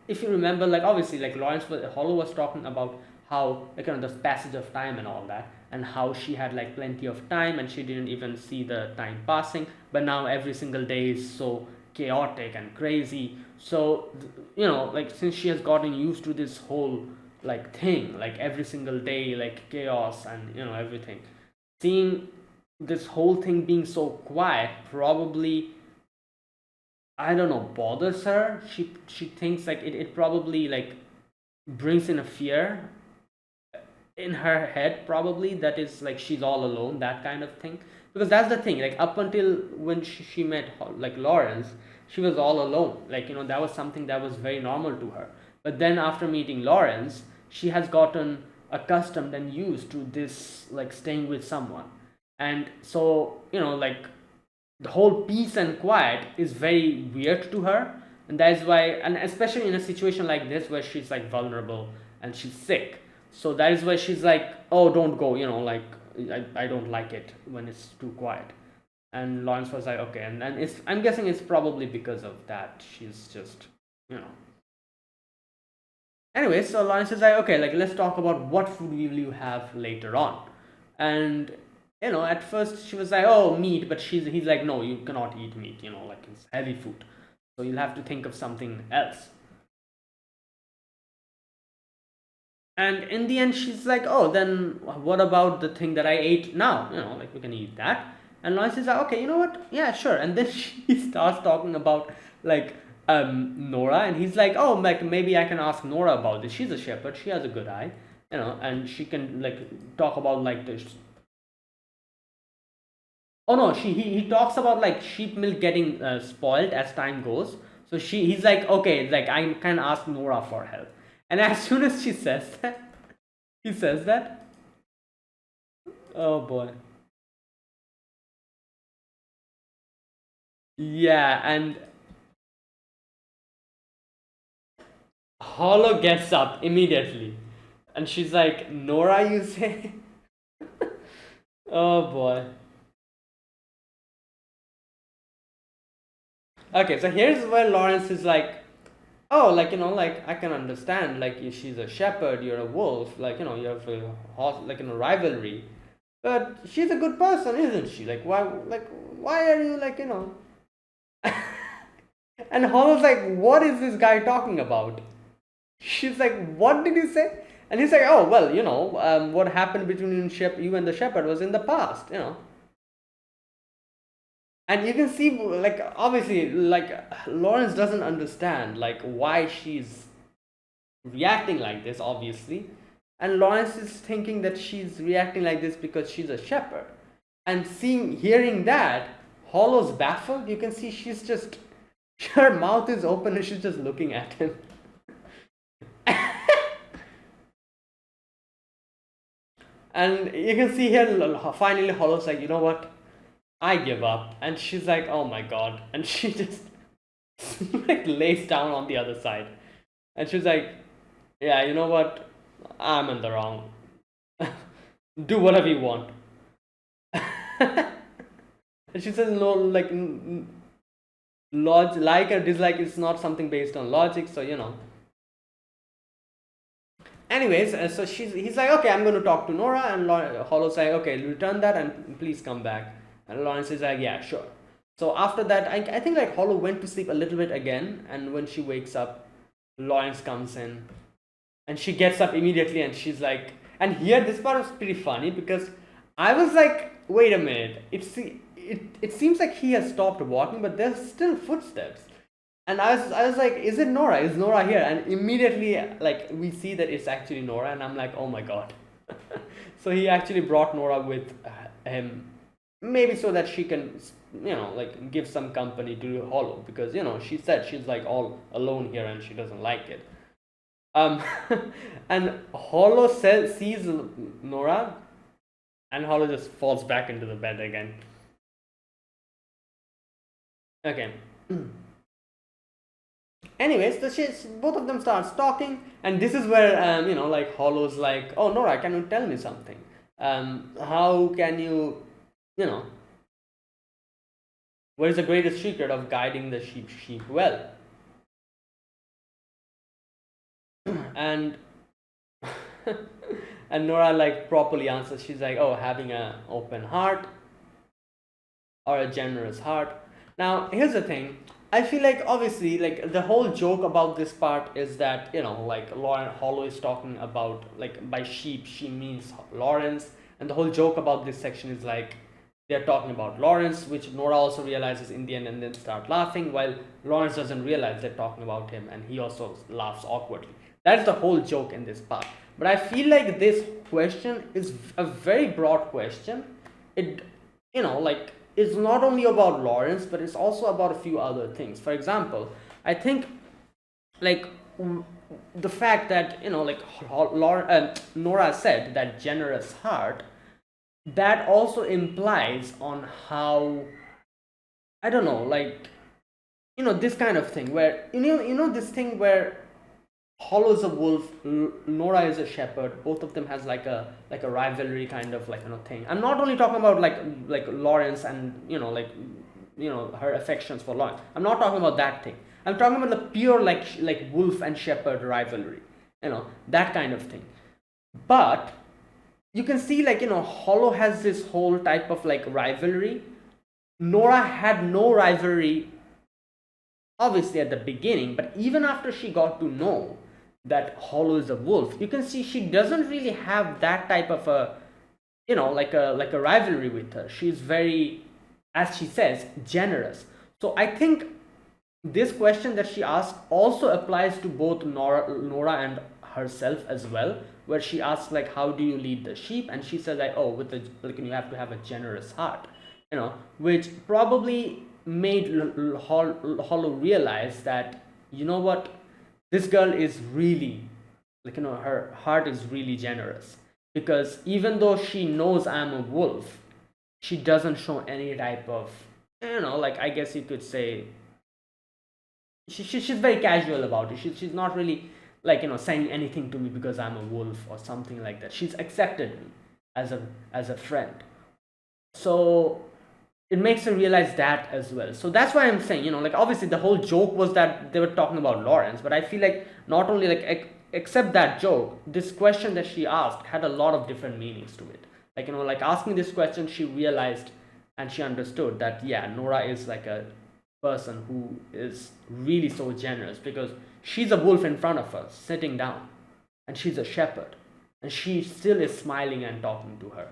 if you remember, like, obviously, like, Hollow was talking about how, like, the passage of time and all that, and how she had, like, plenty of time and she didn't even see the time passing, but now every single day is so chaotic and crazy. So, like, since she has gotten used to this whole, like, thing, like, every single day, like, chaos and, everything, seeing this whole thing being so quiet probably, I don't know, bothers her. She thinks, like, it probably, like, brings in a fear in her head, probably, that is, like, she's all alone, that kind of thing. Because that's the thing, like, up until when she met, like, Lawrence, she was all alone, like, that was something that was very normal to her. But then after meeting Lawrence, she has gotten accustomed and used to this, like, staying with someone. And so, like, the whole peace and quiet is very weird to her. And that's why, and especially in a situation like this where she's, like, vulnerable and she's sick, so that is why she's like, oh, don't go, like, I don't like it when it's too quiet. And Lawrence was like, okay. And I'm guessing it's probably because of that. She's just, anyway, so Lawrence is like, okay, like, let's talk about what food will you have later on. And, at first she was like, oh, meat, but he's like, no, you cannot eat meat, like, it's heavy food, so you'll have to think of something else. And in the end, she's like, oh, then what about the thing that I ate now? Like, we can eat that. And Lawrence is like, okay, you know what? Yeah, sure. And then she starts talking about, like, Nora, and he's like, oh, like, maybe I can ask Nora about this. She's a shepherd. She has a good eye, and she can, like, talk about, like, this. Oh no, he talks about, like, sheep milk getting spoiled as time goes. So he's like, okay, like, I can ask Nora for help. And as soon as she says that, he says that. Oh boy. Yeah, and Hollow gets up immediately. And she's like, Nora, you say? Oh boy. Okay, so here's where Lawrence is like, oh, like, like, I can understand, like, if she's a shepherd, you're a wolf, like, you have a like, rivalry. But she's a good person, isn't she? Like, why are you, like, And Hollow's like, what is this guy talking about? She's like, what did you say? And he's like, oh, well, what happened between you and the shepherd was in the past. And you can see, like, obviously, like, Lawrence doesn't understand, like, why she's reacting like this, obviously. And Lawrence is thinking that she's reacting like this because she's a shepherd. And hearing that, Hollow's baffled. You can see she's just, her mouth is open and she's just looking at him. And you can see here finally Hollow's like, you know what? I give up. And she's like, oh my god. And she just like lays down on the other side. And she's like, yeah, you know what? I'm in the wrong. Do whatever you want. And she says, no, like, like or dislike is not something based on logic. So, anyways, so he's like, okay, I'm going to talk to Nora. And Hollow's like, okay, return that and please come back. And Lawrence is like, yeah, sure. So after that, I think like Hollow went to sleep a little bit again. And when she wakes up, Lawrence comes in and she gets up immediately and she's like, and here this part was pretty funny because I was like, wait a minute, it seems like he has stopped walking, but there's still footsteps. And I was like, is it Nora? Is Nora here? And immediately, like, we see that it's actually Nora, and I'm like, oh my god. So he actually brought Nora with him, maybe so that she can, like, give some company to Hollow, because she said she's like all alone here and she doesn't like it. And Hollow sees Nora, and Hollow just falls back into the bed again. Okay. Anyways, both of them starts talking, and this is where like Hollow's like, oh Nora, can you tell me something? How can you, what is the greatest secret of guiding the sheep well? And and Nora like properly answers. She's like, oh, having an open heart or a generous heart. Now here's the thing. I feel like obviously like the whole joke about this part is that like Lauren Hollow is talking about, like, by sheep she means Lawrence, and the whole joke about this section is like they're talking about Lawrence, which Nora also realizes in the end and then start laughing, while Lawrence doesn't realize they're talking about him and he also laughs awkwardly. That's the whole joke in this part. But I feel like this question is a very broad question. It like it's not only about Lawrence, but it's also about a few other things. For example, I think like the fact that like Nora said that generous heart, that also implies on how, I don't know, like this kind of thing where this thing where Hollow is a wolf, Nora is a shepherd. Both of them has like a rivalry kind of like thing. I'm not only talking about like Lawrence and her affections for Lawrence. I'm not talking about that thing. I'm talking about the pure like wolf and shepherd rivalry. That kind of thing. But you can see like Hollow has this whole type of like rivalry. Nora had no rivalry obviously at the beginning, but even after she got to know that Hollow is a wolf, you can see she doesn't really have that type of a like a rivalry with her. She's very, as she says, generous. So I think this question that she asks also applies to both Nora and herself as well, where she asks like, how do you lead the sheep? And she says like, oh, with the like, you have to have a generous heart, which probably made Hollow realize that what, this girl is really like her heart is really generous, because even though she knows I'm a wolf, she doesn't show any type of like, I guess you could say she's very casual about it. She's not really like saying anything to me because I'm a wolf or something like that. She's accepted me as a friend. So it makes her realize that as well. So that's why I'm saying, like obviously the whole joke was that they were talking about Lawrence, but I feel like not only like except that joke, this question that she asked had a lot of different meanings to it. Like like asking this question, she realized and she understood that yeah, Nora is like a person who is really so generous, because she's a wolf in front of us sitting down, and she's a shepherd, and she still is smiling and talking to her.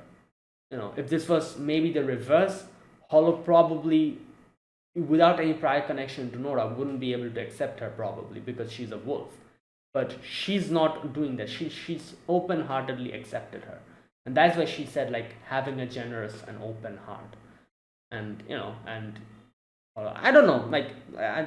If this was maybe the reverse, Hollow probably, without any prior connection to Nora, wouldn't be able to accept her, probably because she's a wolf. But she's not doing that. She's open-heartedly accepted her, and that's why she said like having a generous and open heart. And I don't know, like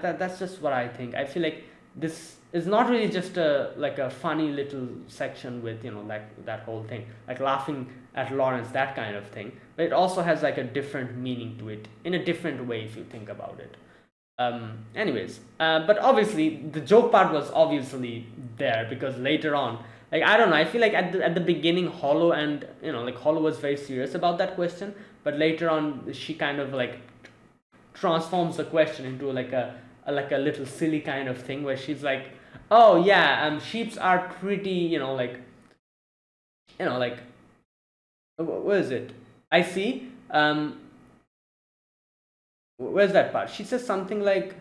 that's just what I think. I feel like this is not really just a like a funny little section with, you know, like that whole thing, like laughing at Lawrence, that kind of thing, but it also has like a different meaning to it in a different way if you think about it. But obviously the joke part was obviously there because later on, like I don't know, I feel like at the beginning Hollow and, you know, like Hollow was very serious about that question, but later on she kind of like transforms the question into like a little silly kind of thing where she's like, oh yeah, sheeps are pretty, you know, like, you know, like, what is it, I see, where's that part, she says something like,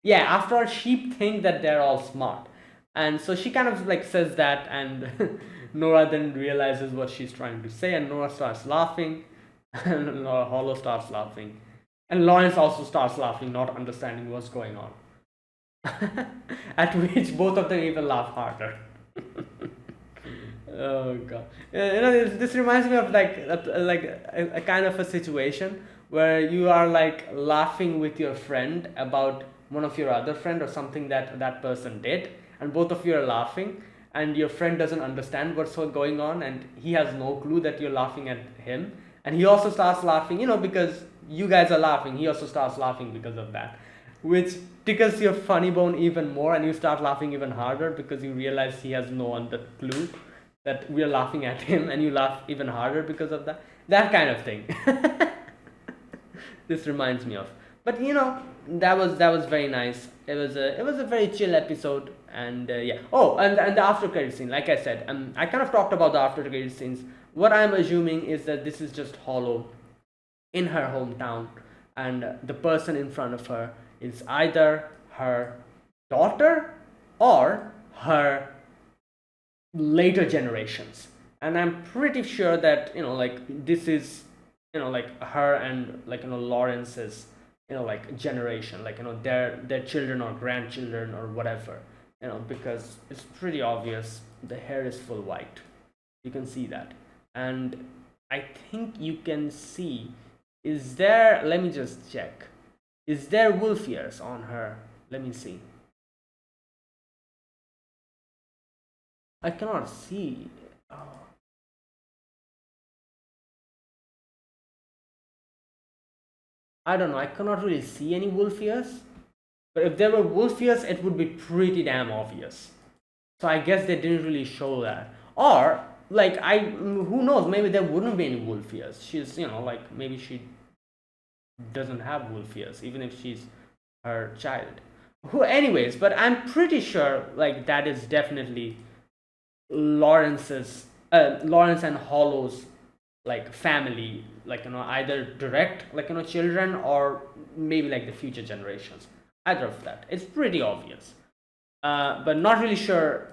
yeah, after all, sheep think that they're all smart, and so she kind of like says that, and Nora then realizes what she's trying to say, and Nora starts laughing, and Hollow starts laughing, and Lawrence also starts laughing, not understanding what's going on. At which both of them even laugh harder. Oh god. You know, this reminds me of like a kind of a situation where you are like laughing with your friend about one of your other friend or something that that person did, and both of you are laughing, and your friend doesn't understand what's going on, and he has no clue that you're laughing at him, and he also starts laughing, you know, because you guys are laughing, he also starts laughing because of that, which tickles your funny bone even more, and you start laughing even harder because you realize he has no other clue that we're laughing at him, and you laugh even harder because of that kind of thing. This reminds me of, but you know, that was very nice. It was a very chill episode, and yeah. Oh, and the after credit scene, like I said, I kind of talked about the after credit scenes. What I'm assuming is that this is just Hollow in her hometown, and the person in front of her is either her daughter or her later generations, and I'm pretty sure that, you know, like this is, you know, like her and, like, you know, Lawrence's, you know, like generation, like, you know, their children or grandchildren or whatever, you know, because it's pretty obvious the hair is full white, you can see that, and I think you can see, is there, let me just check, is there wolf ears on her, let me see, I cannot see. Oh. I don't know, I cannot really see any wolf ears, but if there were wolf ears it would be pretty damn obvious, so I guess they didn't really show that, or like, who knows, maybe there wouldn't be any wolf ears, she's, you know, like maybe she doesn't have wolf ears even if she's her child, who, anyways, but I'm pretty sure like that is definitely Lawrence's Lawrence and Hollow's like family, like, you know, either direct, like, you know, children, or maybe like the future generations, either of that, it's pretty obvious, but not really sure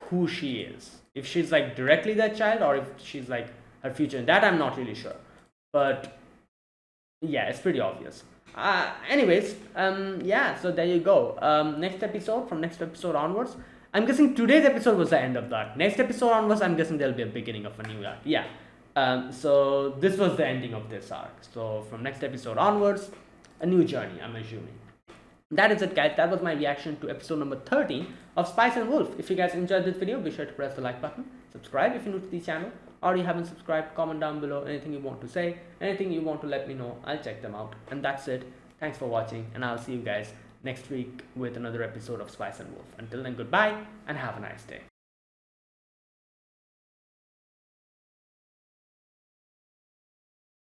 who she is, if she's like directly that child or if she's like her future, that I'm not really sure, but yeah, it's pretty obvious. Anyways, yeah, so there you go. Next episode, from next episode onwards, I'm guessing today's episode was the end of that. Next episode onwards, I'm guessing there'll be a beginning of a new arc. Yeah. So this was the ending of this arc. So from next episode onwards, a new journey, I'm assuming. That is it, guys. That was my reaction to episode number 13 of Spice and Wolf. If you guys enjoyed this video, be sure to press the like button, subscribe if you're new to the channel, or you haven't subscribed, comment down below anything you want to say, anything you want to let me know, I'll check them out. And that's it. Thanks for watching, and I'll see you guys next week with another episode of Spice and Wolf. Until then, goodbye and have a nice day.